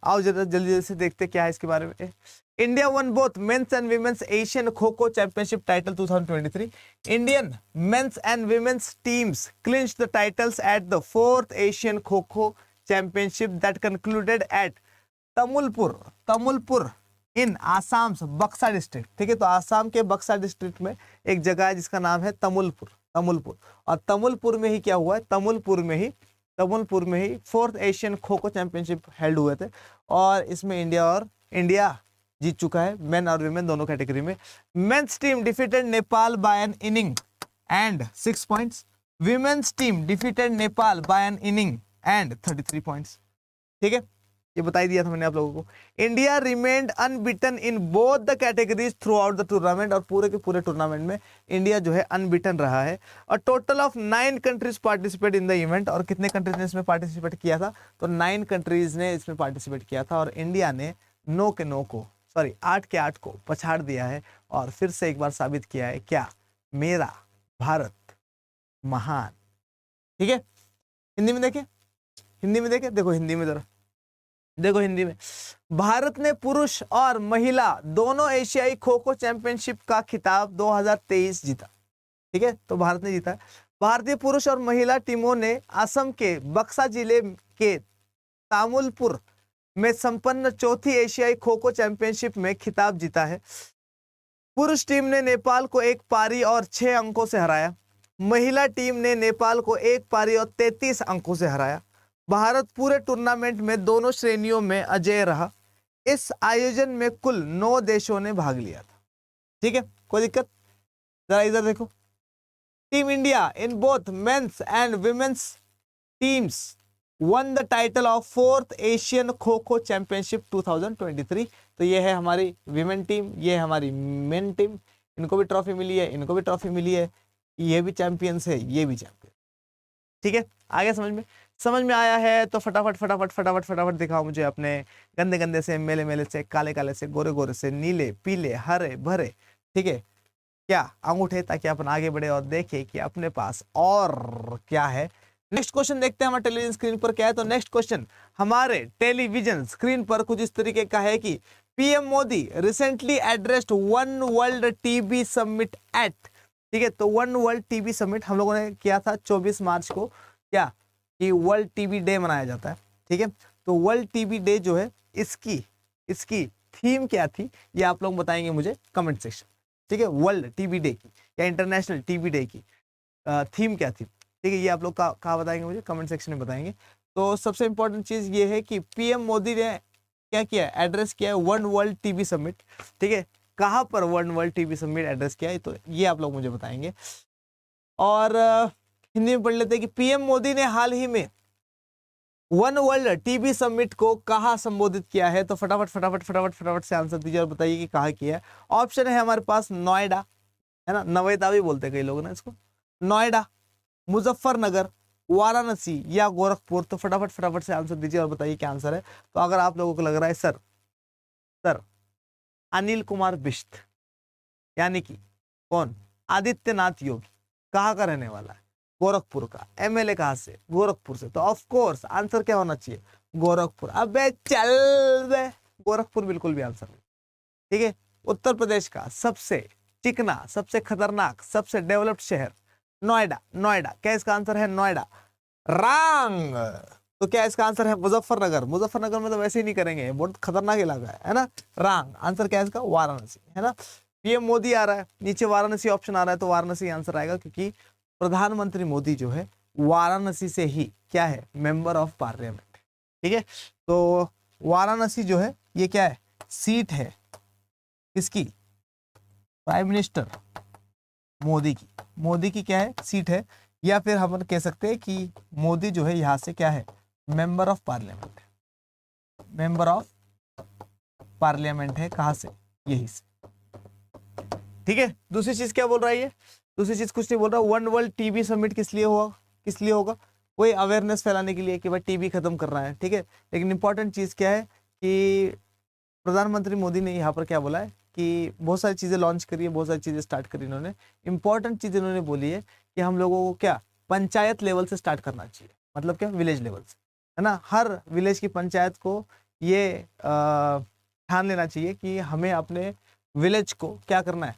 आओ जल्दी जल्दी से देखते क्या है इसके बारे में। India won both men's and women's Asian kho kho championship title 2023। Indian men's and women's teams clinched the titles at the 4th Asian kho kho championship that concluded at Tamulpur in Assam Baksa district. ठीक है, तो आसाम के बक्सा डिस्ट्रिक्ट में एक जगह है जिसका नाम है तमुलपुर। और तमुलपुर में ही क्या हुआ है, तमुलपुर में ही 4th Asian kho kho championship held हुए थे। और इसमें इंडिया जीत चुका है, मेन और विमेन दोनों कैटेगरी में। Men's team defeated Nepal by an inning and 6 points, women's team defeated Nepal by an inning and 33 points. ठीक है, ये बता ही दिया था मैंने आप लोगों को। India remained unbeaten in both the categories through out the tournament. और पूरे के पूरे टूर्नामेंट में इंडिया जो है अनबीटन रहा है। और total of 9 countries participate in the event. और कितने कंट्रीज ने इसमें पार्टिसिपेट किया था, तो 9 कंट्रीज ने इसमें पार्टिसिपेट किया था। और इंडिया ने 8 के 8 को पछाड़ दिया है। और फिर से एक बार साबित किया है क्या, मेरा भारत महान। ठीक है, हिंदी में देखे, देखो हिंदी में जरा देखो, हिंदी में, भारत ने पुरुष और महिला दोनों एशियाई खो खो चैंपियनशिप का खिताब 2023 जीता। ठीक है, तो भारत ने जीता। भारतीय पुरुष और महिला टीमों ने असम के बक्सा जिले के तामुलपुर में संपन्न 4थी एशियाई खो खो चैंपियनशिप में खिताब जीता है। पुरुष टीम ने नेपाल को 1 पारी और 6 अंकों से हराया। महिला टीम ने नेपाल को 1 पारी और 33 अंकों से हराया। भारत पूरे टूर्नामेंट में दोनों श्रेणियों में अजेय रहा। इस आयोजन में कुल 9 देशों ने भाग लिया था। ठीक है, कोई दिक्कत, जरा इधर देखो। Team India in both men's and women's teams won the title of 4th Asian kho kho championship 2023। तो ये है हमारी विमेन टीम, ये है हमारी मेन टीम। इनको भी ट्रॉफी मिली है, इनको भी ट्रॉफी मिली है, ये भी चैंपियंस है, ये भी चैंपियन। ठीक है, आगे समझ में आया है तो फटाफट दिखाओ मुझे अपने गंदे गंदे से, मेले मेले से, काले काले से, गोरे गोरे से, नीले पीले हरे भरे, ठीक है, क्या अंगूठे, ताकि अपन आगे बढ़े और देखें कि अपने पास और क्या है। नेक्स्ट क्वेश्चन देखते हैं हमारे टेलीविजन स्क्रीन पर क्या है। तो नेक्स्ट क्वेश्चन हमारे टेलीविजन स्क्रीन पर कुछ इस तरीके का है कि PM Modi recently addressed one world TB summit at. ठीक है, तो वन वर्ल्ड टीबी समिट हम लोगों ने किया था 24 मार्च को, क्या कि वर्ल्ड टीबी डे मनाया जाता है। ठीक है, तो वर्ल्ड टीबी डे जो है इसकी थीम क्या थी, ये आप लोग बताएंगे मुझे कमेंट सेक्शन। ठीक है, वर्ल्ड टीबी डे की या इंटरनेशनल टीबी डे की थीम क्या थी, ठीक है, ये आप लोग कहाँ बताएंगे मुझे कमेंट सेक्शन में बताएंगे। तो सबसे इंपॉर्टेंट चीज़ ये है कि पीएम मोदी ने क्या किया, एड्रेस किया है वन वर्ल्ड टीबी समिट। ठीक है, कहाँ पर one world TB summit address किया है, तो ये आप लोग मुझे बताएंगे। और हिंदी में पढ़ लेते हैं कि पीएम मोदी ने हाल ही में वन वर्ल्ड टीबी समिट को कहाँ संबोधित किया है। तो फटाफट से आंसर दीजिए और बताइए कि कहाँ किया है। ऑप्शन है हमारे पास नोएडा, है ना, नवेदा भी बोलते हैं कई लोग ना इसको, नोएडा, मुजफ्फरनगर, वाराणसी या गोरखपुर। तो फटाफट से आंसर दीजिए और बताइए क्या आंसर है। तो अगर आप लोगों को लग रहा है सर अनिल कुमार बिष्ट यानी कि कौन, आदित्यनाथ योगी, कहाँ का रहने वाला है, गोरखपुर का, एमएलए कहाँ से, गोरखपुर से, तो ऑफ कोर्स आंसर क्या होना चाहिए, गोरखपुर। अबे चल बे, गोरखपुर बिल्कुल भी आंसर नहीं। ठीक है, उत्तर प्रदेश का सबसे चिकना, सबसे खतरनाक, सबसे डेवलप्ड शहर नोएडा। क्या इसका आंसर है, नोएडा? रॉन्ग। तो क्या इसका आंसर है मुजफ्फरनगर में तो वैसे ही नहीं करेंगे, बहुत खतरनाक इलाका है ना। रॉन्ग आंसर क्या है इसका, वाराणसी, है ना। पीएम मोदी आ रहा है, नीचे वाराणसी ऑप्शन आ रहा है, तो वाराणसी आंसर आएगा, क्योंकि प्रधानमंत्री मोदी जो है वाराणसी से ही क्या है, मेंबर ऑफ पार्लियामेंट। ठीक है, तो वाराणसी जो है ये क्या है, सीट है किसकी? प्राइम मिनिस्टर मोदी की क्या है? सीट है। या फिर हम कह सकते हैं कि मोदी जो है यहाँ से क्या है? मेंबर ऑफ पार्लियामेंट है। मेंबर ऑफ पार्लियामेंट है, कहां से? यही से। ठीक है। दूसरी चीज क्या बोल रहा है ये? दूसरी चीज कुछ नहीं बोल रहा। वन वर्ल्ड टीबी समिट किस लिए हुआ? किस लिए होगा? कोई अवेयरनेस फैलाने के लिए कि भाई टीबी खत्म करना है। ठीक है। लेकिन इंपॉर्टेंट चीज क्या है कि प्रधानमंत्री मोदी ने यहाँ पर क्या बोला है कि बहुत सारी चीजें लॉन्च करी है, बहुत सारी चीजें स्टार्ट करी इन्होंने। इंपॉर्टेंट चीज इन्होंने बोली है कि हम लोगों को क्या पंचायत लेवल से स्टार्ट करना चाहिए। मतलब क्या? विलेज लेवल से, है ना। हर विलेज की पंचायत को ये ध्यान लेना चाहिए कि हमें अपने विलेज को क्या करना है?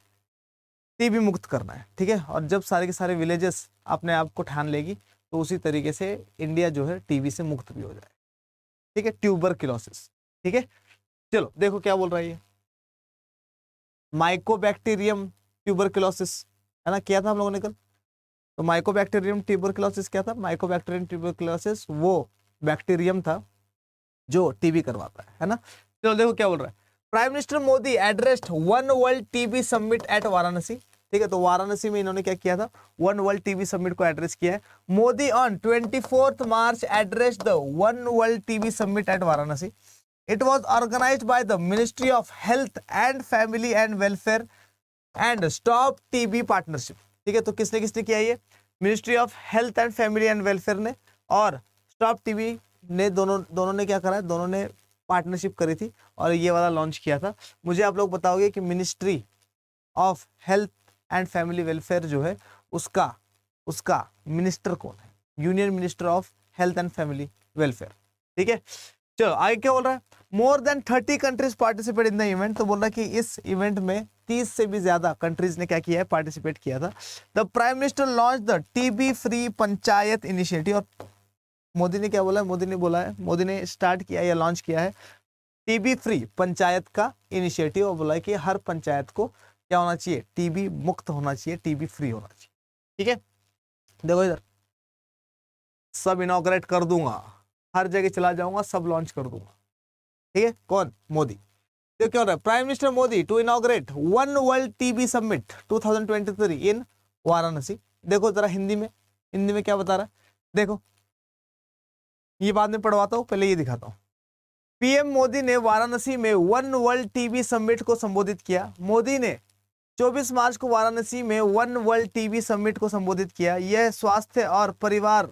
टीबी मुक्त करना है। ठीक है। और जब सारे के सारे विलेजेस अपने आप को ठान लेगी तो उसी तरीके से इंडिया जो है टीबी से मुक्त भी हो जाए। ठीक है। ट्यूबरक्लोसिस। ठीक है। चलो देखो क्या बोल रहा है ये। माइकोबैक्टीरियम ट्यूबरक्लोसिस, है ना, किया था हम लोगों ने कल। तो माइकोबैक्टीरियम ट्यूबरक्लोसिस क्या था? माइकोबैक्टीरियम ट्यूबरक्लोसिस वो बैक्टीरियम था जो टीबी करवाता है ना। चलो देखो क्या बोल रहा है। Prime minister Modi addressed one world TB summit at Varanasi. ठीक है। तो वाराणसी में इन्होंने क्या किया था? वन वर्ल्ड टीबी समिट को एड्रेस किया है। Modi on 24 March addressed the one world TB summit at Varanasi. It was organised by the ministry of health and family and welfare and stop TB partnership. ठीक है। तो किसने किसने किया ये? Ministry of health and family and welfare ने और stop TB ने, दोनों ने क्या करा है? दोनों ने पार्टनरशिप करी थी और ये वाला लॉन्च किया था। मुझे आप लोग बताओगे कि ministry of health and family welfare जो है उसका मिनिस्टर कौन है? Union minister of health and family welfare. ठीक है। चलो आगे क्या बोल रहा है? More than 30 countries participate in the event. तो बोल रहा है कि इस इवेंट में 30 से भी ज्यादा कंट्रीज ने क्या किया है? पार्टिसिपेट किया था। The prime minister launch the TB free panchayat initiative. और मोदी ने क्या बोला है? मोदी ने स्टार्ट किया या लॉन्च किया है टीबी फ्री पंचायत का इनिशिएटिव। और बोला है कि हर पंचायत को क्या होना चाहिए? टीबी मुक्त होना चाहिए, टीबी फ्री होना चाहिए। ठीक है। देखो इधर सब इनॉग्रेट कर दूंगा, हर जगह चला जाऊंगा, सब लॉन्च कर दूंगा। ठीक है। कौन? मोदी। तो क्या हो रहा है? Prime minister Modi to inaugurate one world TB summit 2023 in Varanasi. देखो जरा हिंदी में क्या बता रहा है? देखो ये बाद में पढ़वाता हूं, पहले ये दिखाता हूं। पीएम मोदी ने वाराणसी में वन वर्ल्ड टीबी समिट को संबोधित किया। मोदी ने 24 मार्च को वाराणसी में वन वर्ल्ड टीबी समिट को संबोधित किया। यह स्वास्थ्य और परिवार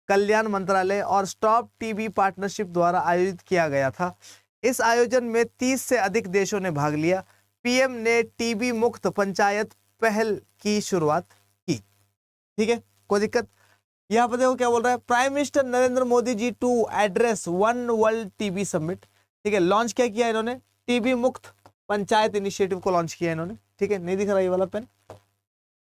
कल्याण मंत्रालय और स्टॉप टीबी पार्टनरशिप द्वारा आयोजित किया गया था। इस आयोजन में 30 से अधिक देशों ने भाग लिया। पीएम ने टीबी मुक्त पंचायत पहल की शुरुआत की। ठीक है। कोई दिक्कत? यहाँ पर देखो क्या बोल रहा है? Prime minister Narendra Modi ji to address one world TB summit. ठीक है। लॉन्च क्या किया इन्होंने? टीबी मुक्त पंचायत इनिशिएटिव को लॉन्च किया इन्होंने। ठीक है। नहीं दिख रहा ये वाला पेन,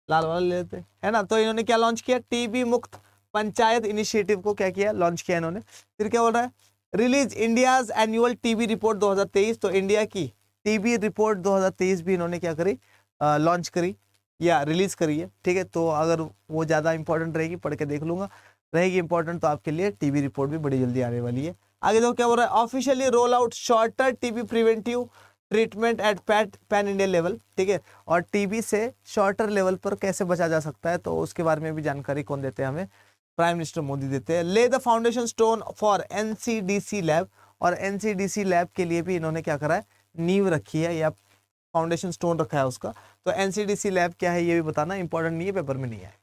लाल वाला ले लेते है ना। तो इन्होंने क्या लॉन्च किया? टीबी मुक्त पंचायत इनिशिएटिव को क्या किया? लॉन्च किया इन्होंने। फिर क्या बोल रहा है? Release India's annual TB report 2023। तो इंडिया की टीबी रिपोर्ट 2023 भी इन्होंने क्या करी? लॉन्च करी या रिलीज करी है। ठीक है। तो अगर वो ज्यादा इंपॉर्टेंट रहेगी, पढ़ के देख लूंगा, रहेगी इंपॉर्टेंट तो आपके लिए टीबी रिपोर्ट भी बड़ी जल्दी आने वाली है। आगे देखो क्या बोल रहा है? Officially roll out shorter TB preventive treatment at pan India level. ठीक है। और टीबी से शॉर्टर लेवल पर कैसे बचा जा सकता है, तो उसके बारे में भी जानकारी कौन देते हैं हमें? प्राइम मिनिस्टर मोदी देते हैं। ले the foundation stone for NCDC lab. और एनसीडीसी लैब के लिए भी इन्होंने क्या करा है? नींव रखी है या फाउंडेशन स्टोन रखा है उसका। तो एनसीडीसी लैब क्या है ये भी बताना इंपॉर्टेंट नहीं है, पेपर में नहीं है।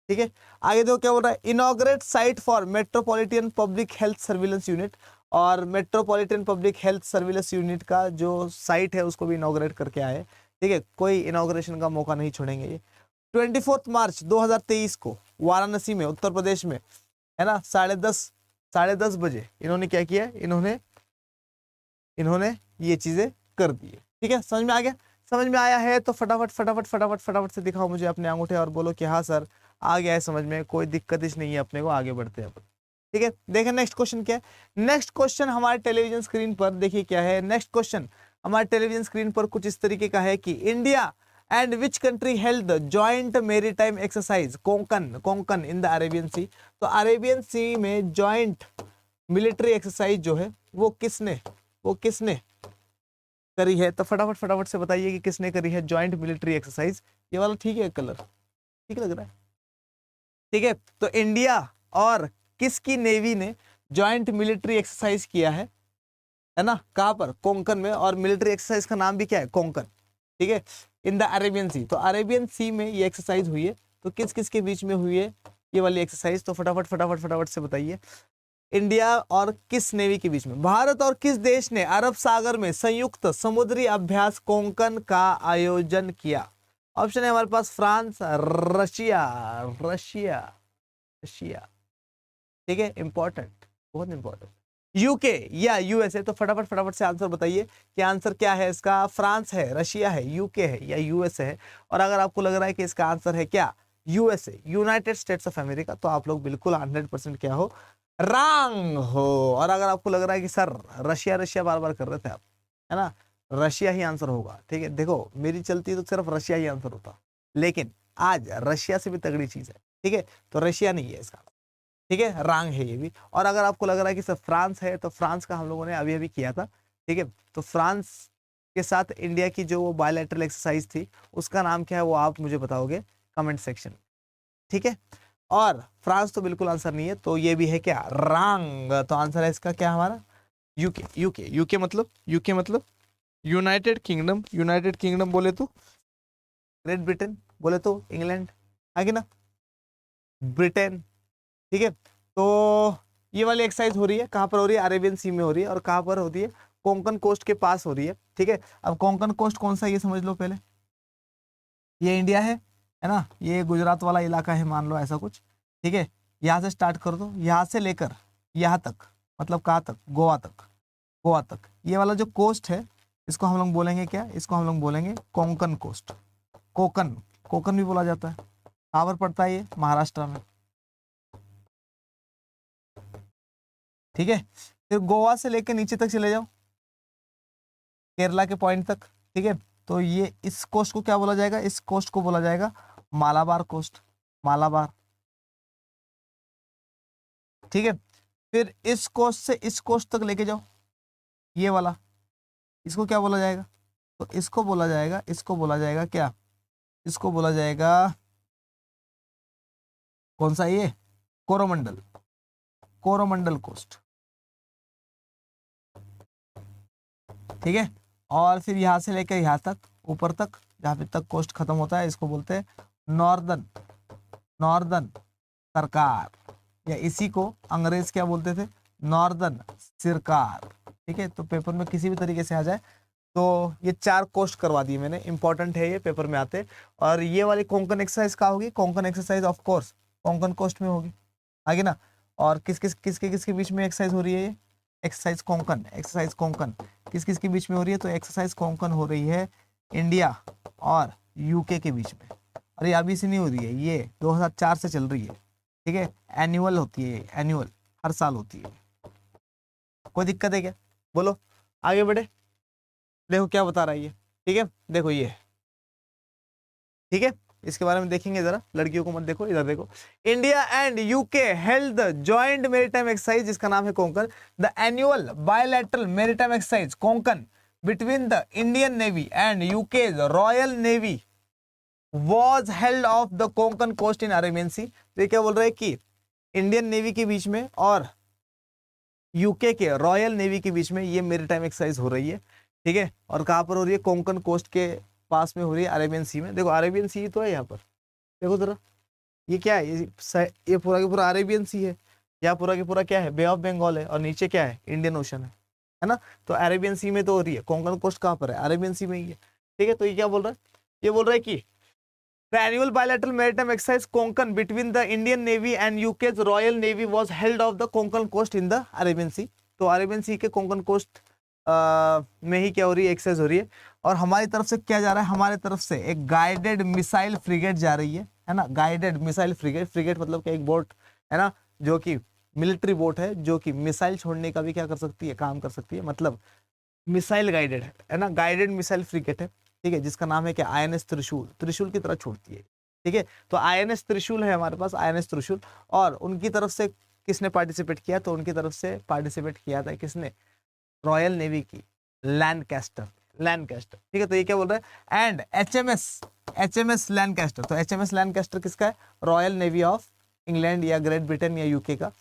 ठीक है। आगे देखो क्या बोल रहा है? Inaugurate site for metropolitan public health surveillance unit. और metropolitan public health surveillance unit का जो साइट है उसको भी इनॉग्रेट करके आए। ठीक है। कोई इनॉग्रेशन का मौका नहीं छोड़ेंगे ये। 24 मार्च 2023 को वाराणसी में, उत्तर प्रदेश में, है ना, 10:30 बजे इन्होंने क्या किया? इन्होंने ये चीजें कर दी है। ठीक है। समझ में आ गया? समझ में आया है तो फटाफट से दिखाओ मुझे अपने अंगूठे और बोलो कि हाँ सर आ गया है समझ में, कोई दिक्कत ही नहीं है अपने को, आगे बढ़ते हैं। ठीक है। देखें नेक्स्ट क्वेश्चन क्या है। नेक्स्ट क्वेश्चन हमारे टेलीविजन स्क्रीन पर देखिए क्या है। नेक्स्ट क्वेश्चन हमारे टेलीविजन स्क्रीन पर कुछ इस तरीके का है कि India and which country held the joint maritime exercise Konkan in the Arabian sea. तो अरेबियन सी में जॉइंट मिलिट्री एक्सरसाइज जो है वो किसने करी है? तो फटाफट फटाफट से बताइए कि किसने करी है ज्वाइंट मिलिट्री एक्सरसाइज। ये वाला ठीक है, कलर ठीक लग रहा है, ठीक है। तो इंडिया और किसकी नेवी ने ज्वाइंट मिलिट्री एक्सरसाइज किया है ना, कहां पर? कोंकण में। और मिलिट्री एक्सरसाइज का नाम भी क्या है? कोंकण, ठीक है, इन द अरेबियन सी। तो अरेबियन सी में ये एक्सरसाइज हुई है। तो किस किस के बीच में हुई है ये वाली एक्सरसाइज? तो फटाफट फटाफट फटाफट से बताइए। इंडिया और किस नेवी के बीच में? भारत और किस देश ने अरब सागर में संयुक्त समुद्री अभ्यास कोंकण का आयोजन किया? ऑप्शन है हमारे पास फ्रांस, रशिया, रशिया, रशिया, ठीक है, इंपॉर्टेंट, बहुत इंपॉर्टेंट, यूके या यूएसए। तो फटाफट फटाफट से आंसर बताइए कि आंसर क्या है इसका? फ्रांस है, रशिया है, यूके है या यूएसए है? और अगर आपको लग रहा है कि इसका आंसर है क्या USA, United states of America, तो आप लोग बिल्कुल 100% क्या हो? रॉन्ग हो। और अगर आपको लग रहा है कि सर रशिया रशिया बार बार कर रहे थे आप, है ना, रशिया ही आंसर होगा, ठीक है, देखो मेरी चलती तो सिर्फ रशिया ही आंसर होता, लेकिन आज रशिया से भी तगड़ी चीज है, ठीक है, तो रशिया नहीं है इसका, ठीक है, रॉन्ग है ये भी। और अगर आपको लग रहा है कि सर फ्रांस है, तो फ्रांस का हम लोगों ने अभी अभी किया था, ठीक है, तो फ्रांस के साथ इंडिया की जो बायलैटरल एक्सरसाइज थी उसका नाम क्या है वो आप मुझे बताओगे कमेंट सेक्शन, ठीक है। और फ्रांस तो बिल्कुल आंसर नहीं है, तो ये भी है क्या? रॉन्ग। तो आंसर है इसका क्या हमारा? यूके, यूके, यूके मतलब, यूके मतलब यूनाइटेड किंगडम, यूनाइटेड किंगडम बोले तो ग्रेट ब्रिटेन, बोले तो इंग्लैंड, आगे ना, ब्रिटेन, ठीक है। तो ये वाली एक्सरसाइज हो रही है कहाँ पर हो रही है? अरेबियन सी में हो रही है। और कहाँ पर होती है? कोंकण कोस्ट के पास हो रही है, ठीक है। अब कोंकण कोस्ट कौन सा है ये समझ लो पहले। ये इंडिया है ना, ये गुजरात वाला इलाका है मान लो, ऐसा कुछ, ठीक है। यहाँ से स्टार्ट कर दो, यहाँ से लेकर यहाँ तक, मतलब कहाँ तक? गोवा तक, गोवा तक। ये वाला जो कोस्ट है इसको हम लोग बोलेंगे क्या? इसको हम लोग बोलेंगे कोंकण कोस्ट, कोकन, कोकन भी बोला जाता है। कहाँ पर पड़ता है ये? महाराष्ट्र में, ठीक है। फिर गोवा से लेकर नीचे तक चले जाओ, केरला के पॉइंट तक, ठीक है। तो ये इस कोस्ट को क्या बोला जाएगा? इस कोस्ट को बोला जाएगा मालाबार कोस्ट, मालाबार, ठीक है। फिर इस कोस्ट से इस कोस्ट तक लेके जाओ, ये वाला, इसको क्या बोला जाएगा? तो इसको बोला जाएगा, इसको बोला जाएगा क्या? इसको बोला जाएगा कौन सा? ये कोरोमंडल, कोरोमंडल कोस्ट, ठीक है। और फिर यहां से लेकर यहां तक ऊपर तक, जहां पे तक कोस्ट खत्म होता है, इसको बोलते हैं नॉर्दर्न, नॉर्दर्न सरकार, या इसी को अंग्रेज क्या बोलते थे? नॉर्दर्न सरकार, ठीक है। तो पेपर में किसी भी तरीके से आ जाए, तो ये 4 कोस्ट करवा दिए मैंने, इंपॉर्टेंट है ये, पेपर में आते। और ये वाली कोंकण एक्सरसाइज कहाँ होगी? Konkan exercise of course Konkan coast में होगी, आगे ना। और किसके बीच में एक्सरसाइज हो रही है ये? एक्सरसाइज कोंकण, एक्सरसाइज कोंकण किस किस के बीच में हो रही है? तो एक्सरसाइज कोंकण हो रही है इंडिया और यूके के बीच में। और ये अभी से नहीं हो रही है, ये 2004 से चल रही है, ठीक है। एनुअल होती है, एनुअल, हर साल होती है। कोई दिक्कत है क्या? बोलो, आगे बढ़े। देखो क्या बता रहा है ये, ठीक है, देखो ये, ठीक है, इसके बारे में देखेंगे जरा, लड़कियों को मत देखो, इधर देखो। India and UK held the joint maritime exercise, जिसका नाम है Konkan, the annual bilateral maritime exercise Konkan between the Indian navy and UK royal navy was held off the Konkan coast in Arabian sea. तो ये क्या बोल रहा है कि इंडियन नेवी के बीच में और यूके के रॉयल नेवी के बीच में ये मेरीटाइम एक्सरसाइज हो रही है, ठीक है। और कहाँ पर हो रही है? कोंकण कोस्ट के पास में हो रही है, अरेबियन सी में। देखो अरेबियन सी तो है यहाँ पर, देखो जरा, ये क्या है? ये पूरा का पूरा अरेबियन सी है, यहाँ पूरा का पूरा क्या है? बे ऑफ बंगाल है, और नीचे क्या है? इंडियन ओशन है ना। तो अरेबियन सी में तो हो रही है, कोंकण कोस्ट कहाँ पर है? अरेबियन सी में ही है, ठीक है। तो ये क्या बोल रहा है? ये बोल रहा है कि the annual bilateral maritime exercise Konkan between the Indian Navy and UK's Royal Navy was held off the Konkan coast in the Arabian Sea। तो अरेबियन सी के कोंकण कोस्ट में ही क्या हो रही है? एक्सरसाइज हो रही है। और हमारी तरफ से क्या जा रहा है? हमारे तरफ से एक गाइडेड मिसाइल फ्रिगेट जा रही है ना, गाइडेड मिसाइल फ्रिगेट, फ्रिगेट मतलब कि एक बोट है ना, जो कि मिलिट्री बोट है, जो कि मिसाइल छोड़ने का भी क्या कर सकती है? काम कर सकती है, मतलब मिसाइल गाइडेड है ना, गाइडेड मिसाइल फ्रिगेट है, ठीक है, जिसका नाम है क्या? आईएनएस त्रिशूल, त्रिशूल की तरह छोड़ती है, ठीक है। तो आईएनएस त्रिशूल है हमारे पास, आईएनएस त्रिशूल। और उनकी तरफ से किसने पार्टिसिपेट किया? तो उनकी तरफ से पार्टिसिपेट किया था किसने? रॉयल नेवी की लैंडकास्टर, लैंकास्टर, ठीक है। तो ये क्या बोल रहा है, एंड एचएमएस लैंकास्टर। तो एचएमएस लैंकास्टर किसका है, रॉयल नेवी ऑफ इंग्लैंड या ग्रेट ब्रिटेन या यूके का,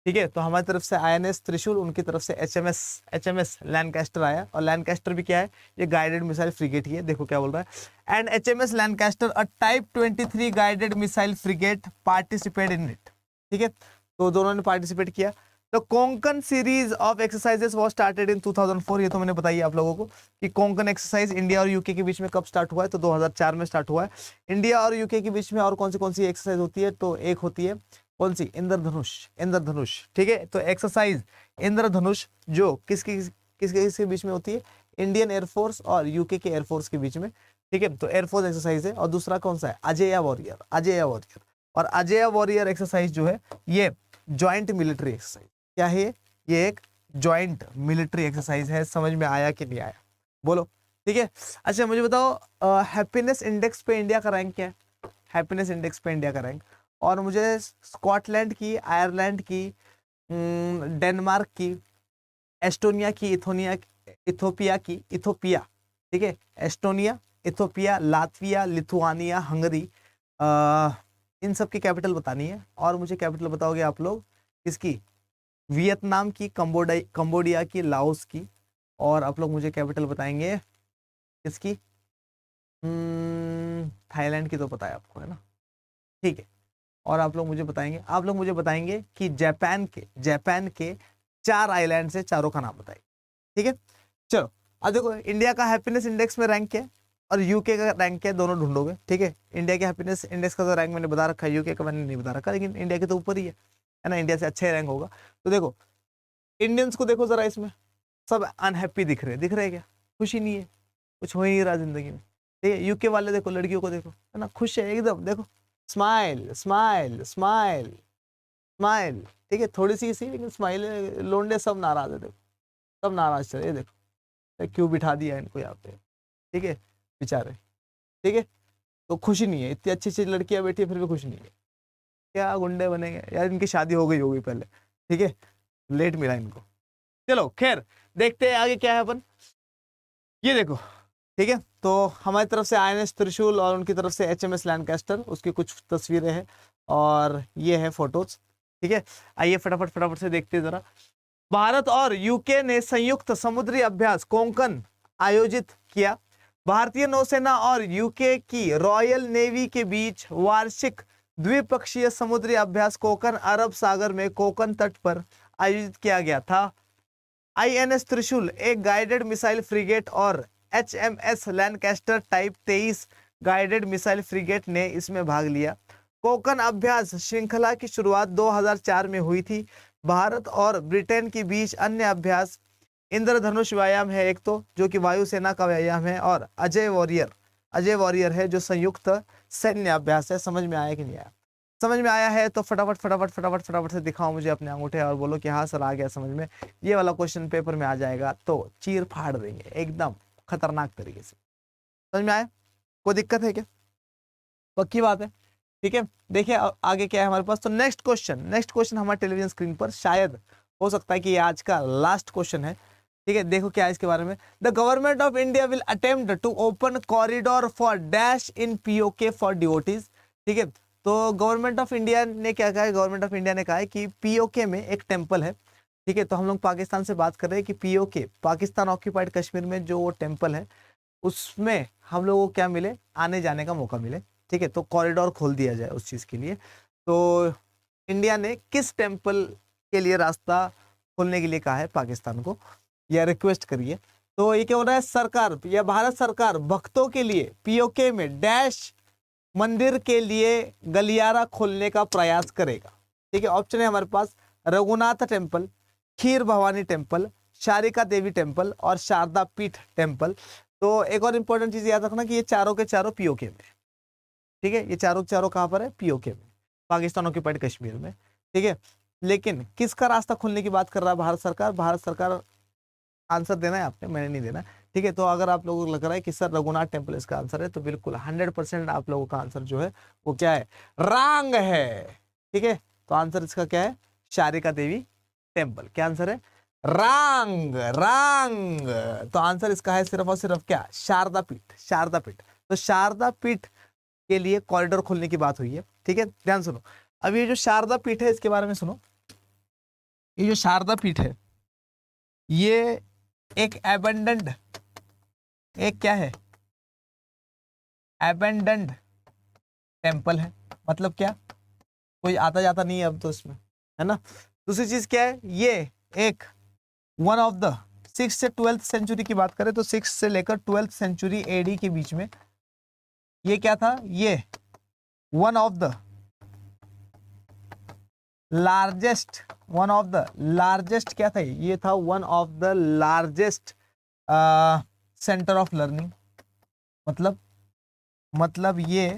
ठीक है। तो हमारी तरफ से आईएनएस त्रिशूल, उनकी तरफ से एचएमएस लैंकास्टर आया। और लैंकास्टर भी क्या है, ये गाइडेड मिसाइल फ्रिगेट ही है। देखो क्या बोल रहा है, and HMS Lancaster a type 23 guided missile frigate participate in it, ठीक है। तो दोनों ने पार्टिसिपेट किया। तो Konkan series of exercises was started in 2004। ये तो मैंने बताई आप लोगों को कि कोंकण एक्सरसाइज इंडिया और यूके के बीच में कब स्टार्ट हुआ है, तो 2004 में स्टार्ट हुआ है। इंडिया और यूके के बीच में और कौन सी एक्सरसाइज होती है, तो एक होती है कौन सी, इंद्रधनुष, ठीक है। तो एक्सरसाइज इंद्रधनुष जो किसके बीच में होती है, इंडियन एयरफोर्स और यूके के एयरफोर्स के बीच में, ठीक है। तो एयरफोर्स एक्सरसाइज है। और दूसरा कौन सा है, अजेय वॉरियर। और अजेय वॉरियर एक्सरसाइज जो है ये ज्वाइंट मिलिट्री एक्सरसाइज, क्या है ये एक ज्वाइंट मिलिट्री एक्सरसाइज है। समझ में आया कि नहीं आया, बोलो, ठीक है। अच्छा मुझे बताओ, हैप्पीनेस इंडेक्स पे इंडिया का रैंक क्या है, हैप्पीनेस इंडेक्स पे इंडिया का रैंक। और मुझे स्कॉटलैंड की, आयरलैंड की, डेनमार्क की, एस्टोनिया की, इथोपिया, ठीक है, Estonia, Ethiopia, Latvia, Lithuania, Hungary, इन सब की कैपिटल बतानी है। और मुझे कैपिटल बताओगे आप लोग किसकी, वियतनाम की, कंबोडिया की, लाओस की। और आप लोग मुझे कैपिटल बताएंगे किसकी, थाईलैंड की तो पता है आपको, है ना, ठीक है। और आप लोग मुझे बताएंगे कि जापान के 4 आइलैंड से चारों का नाम बताइए, ठीक है। चलो अब देखो, इंडिया का हैप्पीनेस इंडेक्स में रैंक क्या है और यूके का रैंक क्या है, दोनों ढूंढोगे, ठीक है। इंडिया के हैप्पीनेस इंडेक्स का तो रैंक मैंने बता रखा है, यूके का मैंने नहीं बता रखा, लेकिन इंडिया के तो ऊपर ही है ना, इंडिया से अच्छा ही रैंक होगा। तो देखो इंडियंस को देखो जरा, इसमें सब अनहैप्पी दिख रहे क्या, खुशी नहीं है, कुछ हो ही नहीं रहा जिंदगी में, ठीक है। यूके वाले देखो, लड़कियों को देखो, है ना, खुश है एकदम, देखो स्माइल स्माइल स्माइल स्माइल, ठीक है, थोड़ी सी लेकिन स्माइल। लोंडे सब नाराज है, देखो सब नाराज चल, ये देखो क्यों बिठा दिया इनको यहाँ पे, ठीक है, बेचारे, ठीक है। तो खुशी नहीं है, इतनी अच्छी अच्छी लड़कियां बैठी है फिर भी खुश नहीं है, क्या गुंडे बनेंगे यार, इनकी शादी हो गई होगी पहले, ठीक है, लेट मिला इनको। चलो खैर देखते हैं आगे क्या है अपन, ये देखो, ठीक है। तो हमारी तरफ से आईएनएस त्रिशूल और उनकी तरफ से एचएमएस लैंकास्टर, उसकी कुछ तस्वीरें हैं और ये है फोटोज, ठीक है। आइए फटाफट से देखते हैं जरा। भारत और यूके ने संयुक्त समुद्री अभ्यास कोंकण आयोजित किया। भारतीय नौसेना और यूके की रॉयल नेवी के बीच वार्षिक द्विपक्षीय समुद्री अभ्यास कोंकण अरब सागर में कोंकण तट पर आयोजित किया गया था। आईएनएस त्रिशूल एक गाइडेड मिसाइल फ्रिगेट और HMS Lancaster type 23 guided missile frigate ने इसमें भाग लिया। कोंकण अभ्यास श्रृंखला की शुरुआत 2004 में हुई थी। भारत और ब्रिटेन के बीच अन्य अभ्यास इंद्रधनुष व्यायाम है एक तो, जो कि वायुसेना का व्यायाम है, और अजय वॉरियर है जो संयुक्त सैन्य अभ्यास है। समझ में आया कि नहीं आया, समझ में आया है तो फटाफट से दिखाओ मुझे अपने अंगूठे और बोलो कि हाँ सर आ गया समझ में। ये वाला क्वेश्चन पेपर में आ जाएगा तो चीर फाड़ देंगे एकदम खतरनाक तरीके से। समझ में आया, कोई दिक्कत है क्या, पक्की बात है, ठीक है। देखिए आगे क्या है हमारे पास। तो नेक्स्ट क्वेश्चन हमारे टेलीविजन स्क्रीन पर शायद हो सकता है कि ये आज का लास्ट क्वेश्चन है, ठीक है। देखो क्या है इसके बारे में। The government of India will attempt to open corridor for dash in POK for devotees, ठीक है। तो गवर्नमेंट ऑफ इंडिया ने क्या कहा है, गवर्नमेंट ऑफ इंडिया ने कहा है कि पीओके में एक टेम्पल है, ठीक है। तो हम लोग पाकिस्तान से बात कर रहे हैं कि पीओके पाकिस्तान ऑक्यूपाइड कश्मीर में जो वो टेम्पल है उसमें हम लोगों को क्या मिले, आने जाने का मौका मिले, ठीक है। तो कॉरिडोर खोल दिया जाए उस चीज़ के लिए। तो इंडिया ने किस टेम्पल के लिए रास्ता खोलने के लिए कहा है पाकिस्तान को, या रिक्वेस्ट करिए। तो ये क्या हो रहा है, सरकार या भारत सरकार भक्तों के लिए पीओके में डैश मंदिर के लिए गलियारा खोलने का प्रयास करेगा, ठीक है। ऑप्शन है हमारे पास रघुनाथ टेम्पल, खीर भवानी टेम्पल, शारिका देवी टेम्पल और शारदा पीठ टेम्पल। तो एक और इंपॉर्टेंट चीज याद रखना कि ये चारों के चारों पीओके में, ठीक है। ये चारों के चारों कहाँ पर है, पीओके में, पाकिस्तान ऑक्यूपाइड कश्मीर में, ठीक है। लेकिन किसका रास्ता खोलने की बात कर रहा है भारत सरकार, भारत सरकार आंसर देना है आपने, मैंने नहीं देना, ठीक है। तो अगर आप लोगों को लग रहा है कि सर रघुनाथ टेम्पल इसका आंसर है, तो बिल्कुल 100% आप लोगों का आंसर जो है वो क्या है, रॉन्ग है, ठीक है। तो आंसर इसका क्या है, शारिका देवी टेम्पल। क्या आंसर है, रांग रांग। तो आंसर इसका है सिर्फ और सिर्फ क्या, शारदा पीठ, शारदा पीठ। तो शारदा पीठ के लिए कॉरिडोर खोलने की बात हुई है, ठीक है, ध्यान सुनो। अब ये जो शारदा पीठ है इसके बारे में सुनो। ये जो शारदा पीठ है ये एक एबेंडेंड, एक क्या है, एबेंडेंड टेम्पल है। मतलब क्या, कोई आता जाता नहीं है अब तो इसमें, है ना। दूसरी चीज क्या है, ये एक वन ऑफ द 6th से 12th सेंचुरी की बात करें तो 6 से लेकर 12th सेंचुरी एडी के बीच में ये क्या था, ये one of the largest, one of the largest क्या था, ये था one of the largest centre of learning. मतलब ये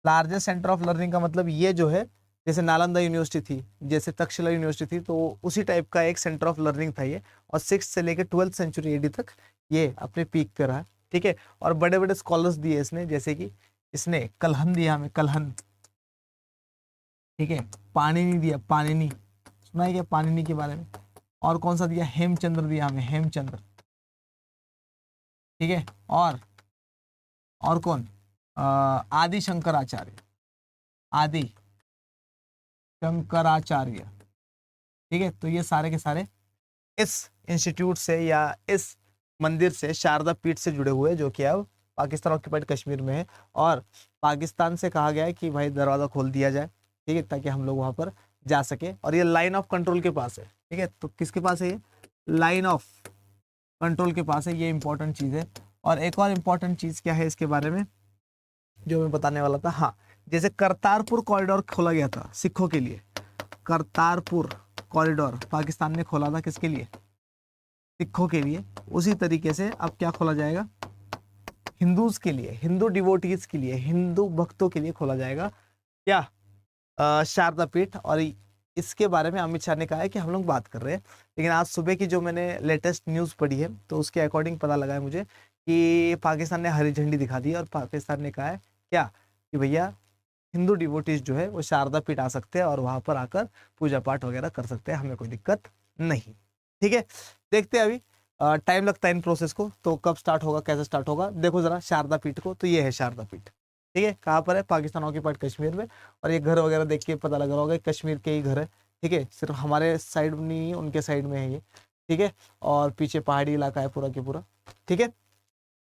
लार्जेस्ट सेंटर ऑफ लर्निंग का मतलब ये जो है, जैसे नालंदा यूनिवर्सिटी थी, जैसे तक्षशिला यूनिवर्सिटी थी, तो उसी टाइप का एक सेंटर ऑफ लर्निंग था ये। और 6 से लेकर 12th सेंचुरी एडी तक ये अपने पीक पे रहा, ठीक है। और बड़े बड़े स्कॉलर्स दिए इसने, जैसे कि इसने कलहन दिया हमें, कलहन, ठीक है। पाणिनि दिया, पाणिनि, सुना है क्या पाणिनि के बारे में। और कौन सा दिया, हेमचंद्र दिया हमें, हेमचंद्र, ठीक है। और कौन, आदि शंकराचार्य, आदि शंकराचार्य, ठीक है। तो ये सारे के सारे इस इंस्टीट्यूट से या इस मंदिर से, शारदा पीठ से जुड़े हुए, जो कि अब पाकिस्तान ऑक्यूपाइड कश्मीर में है। और पाकिस्तान से कहा गया है कि भाई दरवाजा खोल दिया जाए, ठीक है, ताकि हम लोग वहां पर जा सके। और ये लाइन ऑफ कंट्रोल के पास है, ठीक है। तो किसके पास है ये, लाइन ऑफ कंट्रोल के पास है, ये इंपॉर्टेंट चीज है। और एक और इंपॉर्टेंट चीज क्या है इसके बारे में जो मैं बताने वाला था, हाँ, जैसे करतारपुर कॉरिडोर खोला गया था सिखों के लिए, करतारपुर कॉरिडोर पाकिस्तान ने खोला था किसके लिए, सिखों के लिए। उसी तरीके से अब क्या खोला जाएगा, हिंदूज के लिए, हिंदू डिवोटीज के लिए, हिंदू भक्तों के लिए खोला जाएगा क्या, शारदा पीठ। और इसके बारे में अमित शाह ने कहा है कि हम लोग बात कर रहे हैं। लेकिन आज सुबह की जो मैंने लेटेस्ट न्यूज़ पढ़ी है तो उसके अकॉर्डिंग पता लगा है मुझे कि पाकिस्तान ने हरी झंडी दिखा दी और पाकिस्तान ने कहा है क्या, कि भैया हिंदू डिवोटीज जो है वो शारदा पीठ आ सकते हैं और वहां पर आकर पूजा पाठ वगैरह कर सकते हैं, हमें कोई दिक्कत नहीं, ठीक है। देखते हैं, अभी टाइम लगता है इन प्रोसेस को, तो कब स्टार्ट होगा, कैसे स्टार्ट होगा, देखो जरा शारदा पीठ को। तो ये है शारदा पीठ, ठीक है, कहाँ पर है, पाकिस्तान ऑक्यूपाइड कश्मीर में। और ये घर वगैरह देख के पता लग रहा होगा कश्मीर के ही घर है, ठीक है, सिर्फ हमारे साइड में नहीं, उनके साइड में है ये, ठीक है। और पीछे पहाड़ी इलाका है पूरा के पूरा, ठीक है।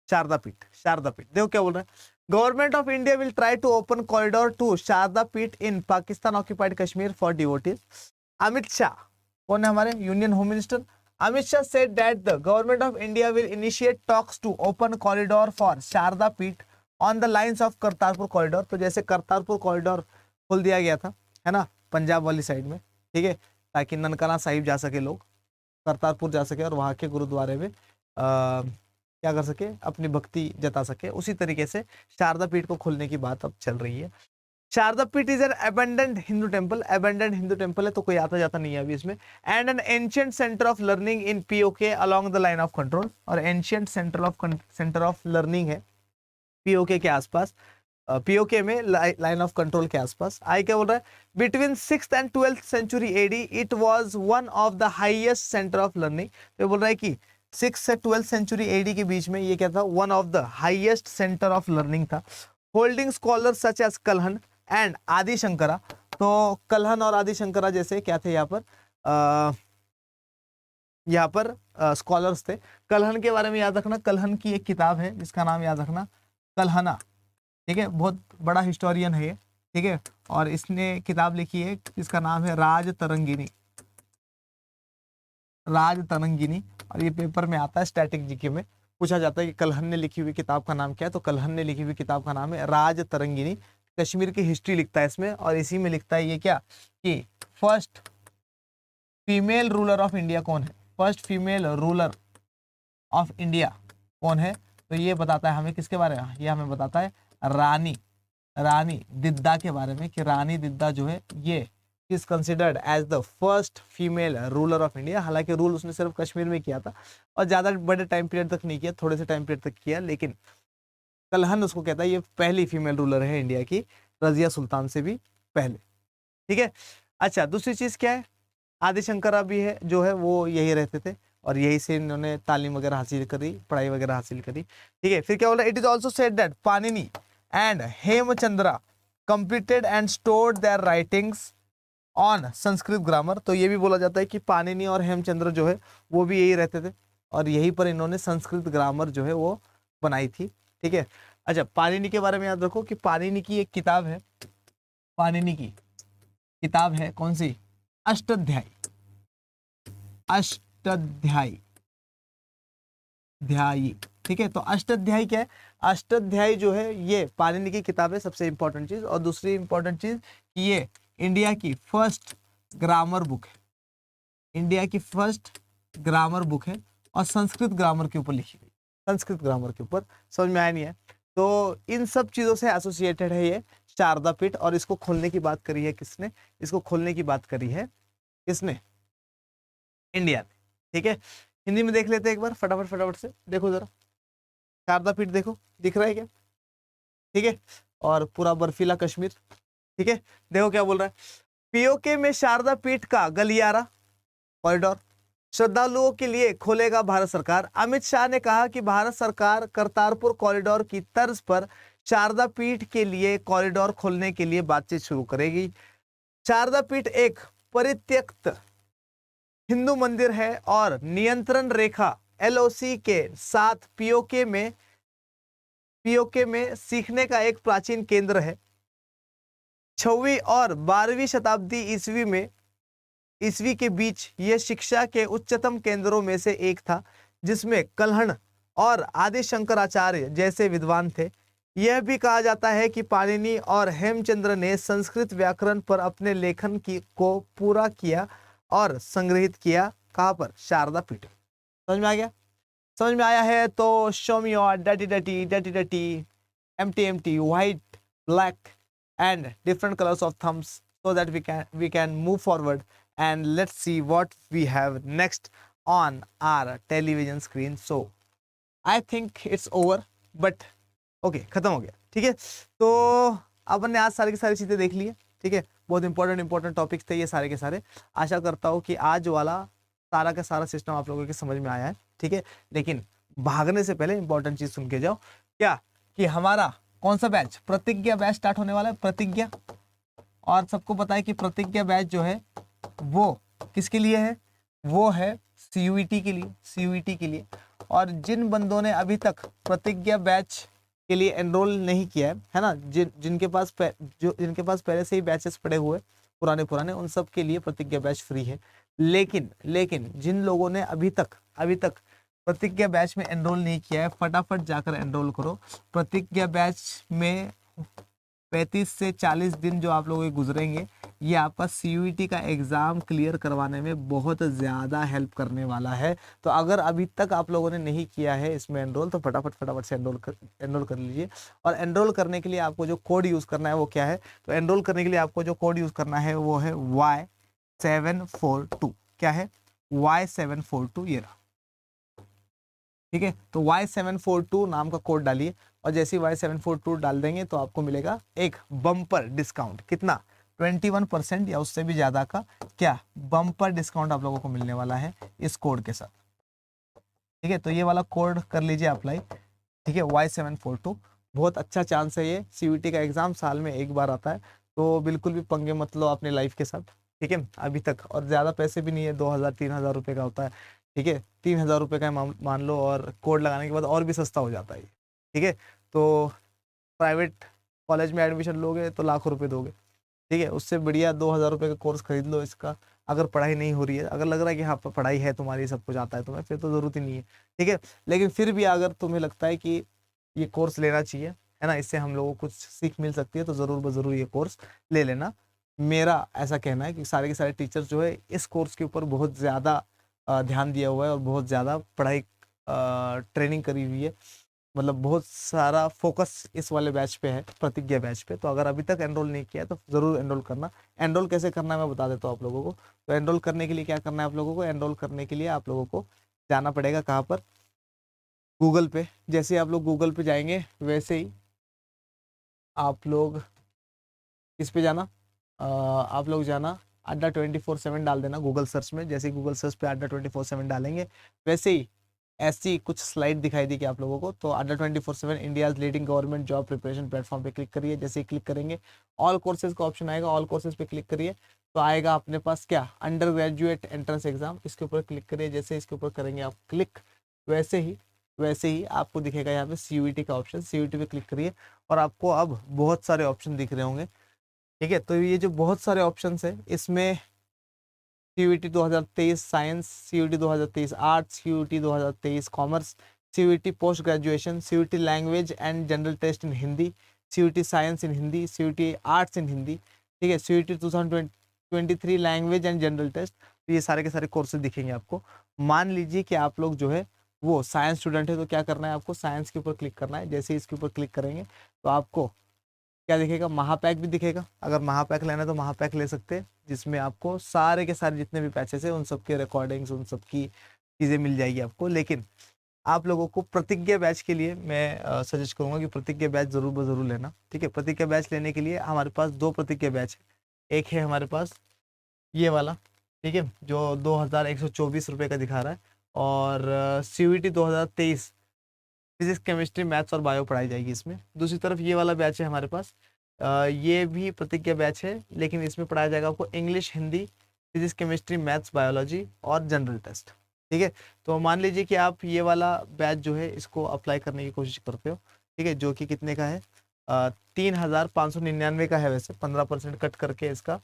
शारदा पीठ, शारदा पीठ, देखो क्या बोल रहा है, government of India will try to open corridor to Sharda Peeth in Pakistan occupied Kashmir for devotees. Amit Shah, कौन है हमारे union home minister, Amit Shah said that the government of India will initiate talks to open corridor for Sharda Peeth on the lines of Kartarpur corridor. तो जैसे Kartarpur corridor खोल दिया गया था, है ना, पंजाब वाली साइड में, ठीक है, ताकि ननकाना साहिब जा सके लोग, करतारपुर जा सके और वहाँ के गुरुद्वारे में क्या कर सके, अपनी भक्ति जता सके। उसी तरीके से शारदा पीठ को खोलने की बात अब चल रही है। Sharda Peeth is an abandoned Hindu temple, abandoned Hindu temple है तो कोई आता जाता नहीं है अभी इसमें। And an ancient centre of learning in POK along the line of control. और एंशिएंट सेंटर ऑफ लर्निंग है पीओके के आसपास, पीओके में लाइन ऑफ कंट्रोल के आसपास। आई क्या बोल रहा है, between 6th and 12th century AD it was one of the highest centre of learning. तो बोल रहा है कि 6 से 12th सेंचुरी एडी के बीच में ये क्या था, one of the highest centre of learning था। Holding scholar such as Kalhana and Adi Shankara. तो कलहन और आदि शंकरा जैसे क्या थे यहाँ पर स्कॉलर्स थे। कलहन के बारे में याद रखना, कलहन की एक किताब है जिसका नाम याद रखना, कलहना, ठीक है, बहुत बड़ा हिस्टोरियन है ये, ठीक है। और इसने किताब लिखी है जिसका नाम है राज तरंगिनी, राज तरंगिनी। और ये पेपर में आता है, स्टैटिक जीके में पूछा जाता है कि कलहन ने लिखी हुई किताब का नाम क्या है, तो कलहन ने लिखी हुई किताब का नाम है राज तरंगिनी। कश्मीर की हिस्ट्री लिखता है इसमें, और इसी में लिखता है ये क्या, कि first female ruler of India कौन है, first female ruler of India कौन है। तो ये बताता है हमें किसके बारे में, ये हमें बताता है रानी दिद्दा के बारे में, कि रानी दिद्दा जो है ये is considered as the first female ruler of India. हालांकि रूल उसने सिर्फ कश्मीर में किया था और ज़्यादा बड़े टाइम पीरियड तक नहीं किया, थोड़े से टाइम पीरियड तक किया, लेकिन कलहन उसको कहता है ये पहली फीमेल रूलर है इंडिया की, रजिया सुल्तान से भी पहले, ठीक है। अच्छा, दूसरी चीज क्या है, आदिशंकरा भी है जो है वो यही रहते थे और यही से इन्होंने तालीम वगैरह हासिल करी, पढ़ाई वगैरह हासिल करी। ठीक है, फिर क्या बोला, it is also said that Panini and Hemachandra completed and stored their writings on Sanskrit grammar. तो ये भी बोला जाता है कि पाणिनि और हेमचंद्र जो है वो भी यही रहते थे और यहीं पर इन्होंने संस्कृत ग्रामर जो है वो बनाई थी। ठीक है, अच्छा पाणिनि के बारे में याद रखो कि पाणिनि की एक किताब है, पाणिनि की किताब है कौन सी, अष्टाध्यायी, अष्टाध्यायी ध्यायी। ठीक है, तो अष्टाध्यायी क्या है, अष्टाध्यायी जो है ये पाणिनि की किताब है, सबसे इंपॉर्टेंट चीज। और दूसरी इंपॉर्टेंट चीज कि ये इंडिया की फर्स्ट ग्रामर बुक है, इंडिया की फर्स्ट ग्रामर बुक है और संस्कृत ग्रामर के ऊपर लिखी गई, संस्कृत ग्रामर के ऊपर। समझ में आया नहीं है? तो इन सब चीजों से एसोसिएटेड है ये शारदा पीठ। और इसको खोलने की बात करी है किसने, इसको खोलने की बात करी है किसने, इंडिया ने। ठीक है, हिंदी में देख लेते हैं एक बार फटाफट फटाफट से, देखो जरा शारदा पीठ देखो, दिख रहा है क्या? ठीक है, और पूरा बर्फीला कश्मीर। ठीक है, देखो क्या बोल रहा है, पीओके में शारदा पीठ का गलियारा कॉरिडोर श्रद्धालुओं के लिए खोलेगा भारत सरकार। अमित शाह ने कहा कि भारत सरकार करतारपुर कॉरिडोर की तर्ज पर शारदा पीठ के लिए कॉरिडोर खोलने के लिए बातचीत शुरू करेगी। शारदा पीठ एक परित्यक्त हिंदू मंदिर है और नियंत्रण रेखा एलओसी के साथ पीओके में सीखने का एक प्राचीन केंद्र है। 6वीं और 12वीं शताब्दी ईस्वी के बीच यह शिक्षा के उच्चतम केंद्रों में से एक था, जिसमें कल्हण और आदि शंकराचार्य जैसे विद्वान थे। यह भी कहा जाता है कि पाणिनि और हेमचंद्र ने संस्कृत व्याकरण पर अपने लेखन को पूरा किया और संग्रहित किया। कहाँ पर? शारदा पीठ। समझ में आ गया? समझ में आया है तो शो मी योर डटी empty white black and different colors of thumbs so that we can move forward and let's see what we have next on our television screen. So I think it's over but okay, खत्म हो गया। ठीक है, तो अपन ने आज सारी की सारी चीजें देख ली है। ठीक है, बहुत इंपॉर्टेंट टॉपिक्स थे ये सारे के सारे। आशा करता हूँ कि आज वाला सारा का सारा सिस्टम आप लोगों के समझ में आया है। ठीक है, लेकिन भागने से पहले इंपॉर्टेंट चीज सुन के जाओ, क्या कि हमारा कौन सा बैच, प्रतिज्ञा बैच स्टार्ट होने वाला है, प्रतिज्ञा। और सबको पता है कि प्रतिज्ञा बैच जो है वो किसके लिए है, वो है सीयूईटी के लिए, सीयूईटी के लिए। और जिन बंदों ने अभी तक प्रतिज्ञा बैच के लिए एनरोल नहीं किया है ना, जिनके पास पहले से ही बैचेस पड़े हुए पुराने, उन सब के लिए प्रतिज्ञा बैच फ्री है। लेकिन जिन लोगों ने अभी तक प्रतिज्ञा बैच में एनरोल नहीं किया है, फटाफट जाकर एनरोल करो। प्रतिज्ञा बैच में 35 से 40 दिन जो आप लोगों के गुजरेंगे, ये आपका सीयूईटी का एग्जाम क्लियर करवाने में बहुत ज़्यादा हेल्प करने वाला है। तो अगर अभी तक आप लोगों ने नहीं किया है इसमें एनरोल, तो फटाफट से एनरोल कर लीजिए। और एनरोल करने के लिए आपको जो कोड यूज़ करना है वो क्या है, तो एनरोल करने के लिए आपको जो कोड यूज़ करना है वो है Y742। क्या है? Y742, ये रहा। ठीक है, तो Y742 नाम का कोड डालिए और जैसे ही Y742 डाल देंगे तो आपको मिलेगा एक बम्पर डिस्काउंट। कितना? 21% या उससे भी ज़्यादा का क्या बम्पर डिस्काउंट आप लोगों को मिलने वाला है इस कोड के साथ। ठीक है, तो ये वाला कोड कर लीजिए अप्लाई। ठीक है, Y742 बहुत अच्छा चांस है। ये सीयूईटी का एग्जाम साल में एक बार आता है, तो बिल्कुल भी पंगे मत लो अपनी लाइफ के साथ। ठीक है, अभी तक, और ज़्यादा पैसे भी नहीं है, 2000-3000 रुपये का होता है। ठीक है, 3000 रुपये का मान लो, और कोड लगाने के बाद और भी सस्ता हो जाता है। ठीक है, तो प्राइवेट कॉलेज में एडमिशन लोगे तो लाखों रुपए दोगे। ठीक है, उससे बढ़िया 2000 रुपये का कोर्स खरीद लो इसका। अगर पढ़ाई नहीं हो रही है, अगर लग रहा है कि हाँ पढ़ाई है तुम्हारी, सब कुछ आता है तुम्हें, फिर तो ज़रूरत ही नहीं है। ठीक है, लेकिन फिर भी अगर तुम्हें लगता है कि ये कोर्स लेना चाहिए, है ना, इससे हम लोगों को कुछ सीख मिल सकती है, तो ज़रूर ज़रूर ये कोर्स ले लेना। मेरा ऐसा कहना है कि सारे के सारे टीचर्स जो है इस कोर्स के ऊपर बहुत ज़्यादा ध्यान दिया हुआ है और बहुत ज़्यादा पढ़ाई ट्रेनिंग करी हुई है। मतलब बहुत सारा फोकस इस वाले बैच पे है, प्रतिज्ञा बैच पे। तो अगर अभी तक एनरोल नहीं किया है तो ज़रूर एनरोल करना। एनरोल कैसे करना है मैं बता देता हूँ आप लोगों को। तो एनरोल करने के लिए क्या करना है आप लोगों को, एनरोल करने के लिए आप लोगों को जाना पड़ेगा कहाँ पर, गूगल पे। जैसे आप लोग गूगल पे जाएंगे वैसे ही आप लोग किस पे जाना, आप लोग जाना Adda 24/7 डाल देना गूगल सर्च में। जैसे गूगल सर्च पे Adda 24/7 डालेंगे, वैसे ही ऐसी कुछ स्लाइड दिखाई देगी आप लोगों को। तो Adda 24/7 India's leading government job preparation platform पे क्लिक करिए। जैसे ही क्लिक करेंगे ऑल कोर्सेज का ऑप्शन आएगा, ऑल कोर्सेज पे क्लिक करिए तो आएगा अपने पास क्या, अंडर ग्रेजुएट एंट्रेंस एग्जाम। इसके ऊपर क्लिक करिए। जैसे इसके ऊपर करेंगे आप क्लिक, वैसे ही आपको दिखेगा यहाँ पे CUET का ऑप्शन। CUET पे क्लिक करिए और आपको अब बहुत सारे ऑप्शन दिख रहे होंगे। ठीक है, तो ये जो बहुत सारे ऑप्शन है इसमें CUET 2023 science, CUET 2023 arts, CUET 2023 commerce, CUET post graduation, CUET language and general test in Hindi, CUET science in Hindi, CUET arts in Hindi. ठीक है, CUET 2023 language and general test. तो ये सारे के सारे कोर्सेज दिखेंगे आपको। मान लीजिए कि आप लोग जो है वो साइंस स्टूडेंट है, तो क्या करना है आपको, साइंस के ऊपर क्लिक करना है। जैसे इसके ऊपर क्लिक करेंगे तो आपको क्या दिखेगा, महापैक भी दिखेगा। अगर महापैक लेना है तो महापैक ले सकते हैं, जिसमें आपको सारे के सारे जितने भी पैचेस है उन सब के रिकॉर्डिंग्स, उन सब की चीज़ें मिल जाएगी आपको। लेकिन आप लोगों को प्रतिज्ञा बैच के लिए मैं सजेस्ट करूंगा कि प्रतिज्ञा बैच जरूर ब जरूर लेना। ठीक है, प्रतिज्ञा बैच लेने के लिए हमारे पास 2 प्रतिज्ञा बैच है। एक है हमारे पास ये वाला, ठीक है, जो 2124 रुपये का दिखा रहा है, और CUET 2023 फिजिक्स केमिस्ट्री मैथ्स और बायो पढ़ाई जाएगी इसमें। दूसरी तरफ ये वाला बैच है हमारे पास, ये भी प्रतिज्ञा बैच है, लेकिन इसमें पढ़ाया जाएगा आपको English, Hindi, physics chemistry, maths, biology और जनरल टेस्ट। ठीक है, तो मान लीजिए कि आप ये वाला बैच जो है इसको अप्लाई करने की कोशिश करते हो। ठीक है, जो कि कितने का है, 3599 का है। वैसे 15% कट करके इसका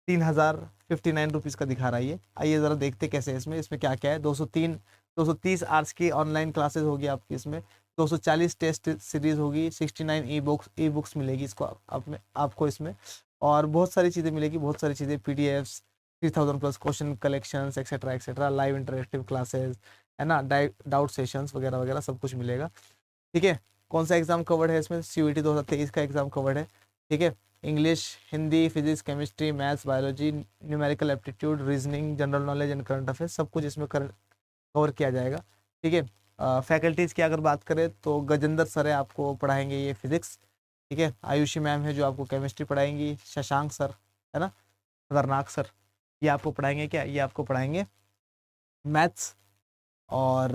3059 रुपीज़ का दिखा रहा है ये। आइए ज़रा देखते कैसे है इसमें क्या क्या है। 230 आवर्स की ऑनलाइन क्लासेस होगी आपकी इसमें, 240 टेस्ट सीरीज होगी, 69 ई बुक्स मिलेगी इसको आपको इसमें, और बहुत सारी चीज़ें मिलेगी, बहुत सारी चीज़ें, PDFs, 3000 plus question collections etcetera etcetera, live interactive classes है ना, डाउट सेशंस वगैरह वगैरह सब कुछ मिलेगा। ठीक है, कौन सा एग्जाम कवर्ड है इसमें, CUET 2023 का एग्जाम कवर्ड है। ठीक है, English, Hindi, physics, chemistry, maths, biology, numerical aptitude, reasoning, general knowledge and current affairs, सब कुछ इसमें कवर किया जाएगा। ठीक है, फैकल्टीज़ की अगर बात करें तो गजेंद्र सर है, आपको पढ़ाएंगे ये फिजिक्स। ठीक है, आयुषी मैम है जो आपको केमिस्ट्री पढ़ाएंगी, शशांक सर है ना, खतरनाक सर, ये आपको पढ़ाएंगे क्या, ये आपको पढ़ाएंगे मैथ्स, और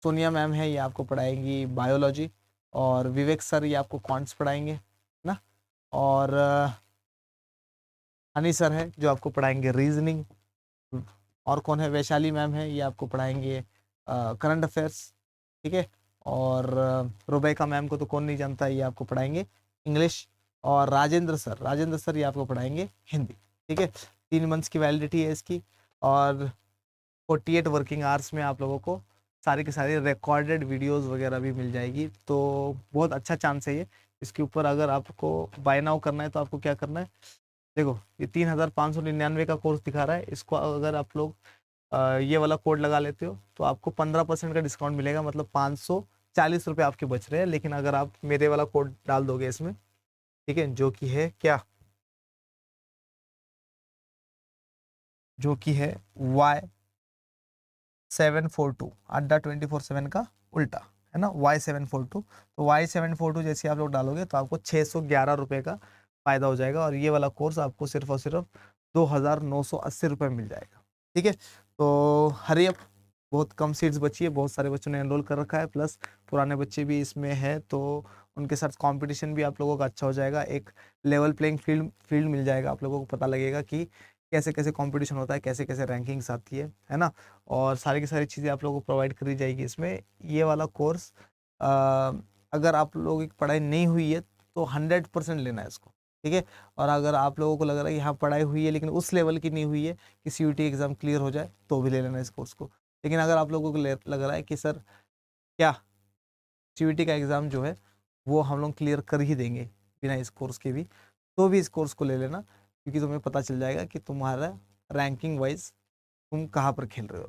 सोनिया मैम है ये आपको पढ़ाएंगी बायोलॉजी, और विवेक सर ये आपको क्वांट्स पढ़ाएंगे ना, और हनी सर है जो आपको पढ़ाएंगे रीजनिंग, और कौन है, वैशाली मैम है ये आपको पढ़ाएंगे करंट अफेयर्स। ठीक है, और रुबैका मैम को तो कौन नहीं जानता, ये आपको पढ़ाएंगे इंग्लिश, और राजेंद्र सर ये आपको पढ़ाएंगे हिंदी। ठीक है, 3 मंथ्स की वैलिडिटी है इसकी, और 48 वर्किंग आवर्स में आप लोगों को सारी की सारी रिकॉर्डेड वीडियोस वगैरह भी मिल जाएगी। तो बहुत अच्छा चांस है ये। इसके ऊपर अगर आपको बाय नाउ करना है तो आपको क्या करना है, देखो ये 3599 का कोर्स दिखा रहा है, इसको अगर आप लोग ये वाला कोड लगा लेते हो तो आपको 15% का डिस्काउंट मिलेगा, मतलब 540 रुपये आपके बच रहे हैं। लेकिन अगर आप मेरे वाला कोड डाल दोगे इसमें, ठीक है, जो कि है क्या, जो कि है Y742, Adda 24/7 का उल्टा है ना, Y742। तो Y742 जैसे आप लोग डालोगे तो आपको 611 रुपये का फायदा हो जाएगा, और ये वाला कोर्स आपको सिर्फ और सिर्फ 2980 रुपये मिल जाएगा। ठीक है, तो हरी अप, बहुत कम सीट्स बची है, बहुत सारे बच्चों ने एनरोल कर रखा है, प्लस पुराने बच्चे भी इसमें है, तो उनके साथ कंपटीशन भी आप लोगों का अच्छा हो जाएगा। एक लेवल प्लेइंग फील्ड मिल जाएगा, आप लोगों को पता लगेगा कि कैसे कैसे कंपटीशन होता है, कैसे कैसे रैंकिंग्स आती है ना, और सारी की सारी चीज़ें आप लोगों को प्रोवाइड करी जाएगी इसमें। ये वाला कोर्स अगर आप लोगों की पढ़ाई नहीं हुई है तो 100% लेना है इसको। ठीक है, और अगर आप लोगों को लग रहा है कि हाँ पढ़ाई हुई है लेकिन उस लेवल की नहीं हुई है कि CUET एग्ज़ाम क्लियर हो जाए, तो भी ले लेना इस कोर्स को। लेकिन अगर आप लोगों को लग रहा है कि सर क्या CUET का एग्ज़ाम जो है वो हम लोग क्लियर कर ही देंगे बिना इस कोर्स के भी, तो भी इस कोर्स को ले लेना, क्योंकि तुम्हें पता चल जाएगा कि तुम्हारा रैंकिंग वाइज तुम कहाँ पर खेल रहे हो।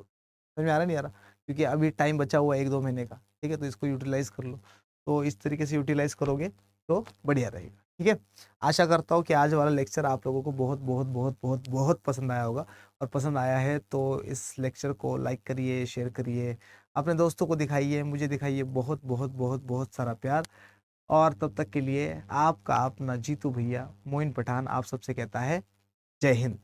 समझ में आ रहा नहीं आ रहा, क्योंकि अभी टाइम बचा हुआ है 1-2 महीने का। ठीक है, तो इसको यूटिलाइज़ कर लो, तो इस तरीके से यूटिलाइज़ करोगे तो बढ़िया रहेगा। ठीक है, आशा करता हूँ कि आज वाला लेक्चर आप लोगों को बहुत बहुत बहुत बहुत बहुत पसंद आया होगा, और पसंद आया है तो इस लेक्चर को लाइक करिए, शेयर करिए, अपने दोस्तों को दिखाइए, मुझे दिखाइए बहुत बहुत बहुत बहुत सारा प्यार। और तब तक के लिए आपका अपना जीतू भैया मोइन पठान आप सबसे कहता है जय हिंद।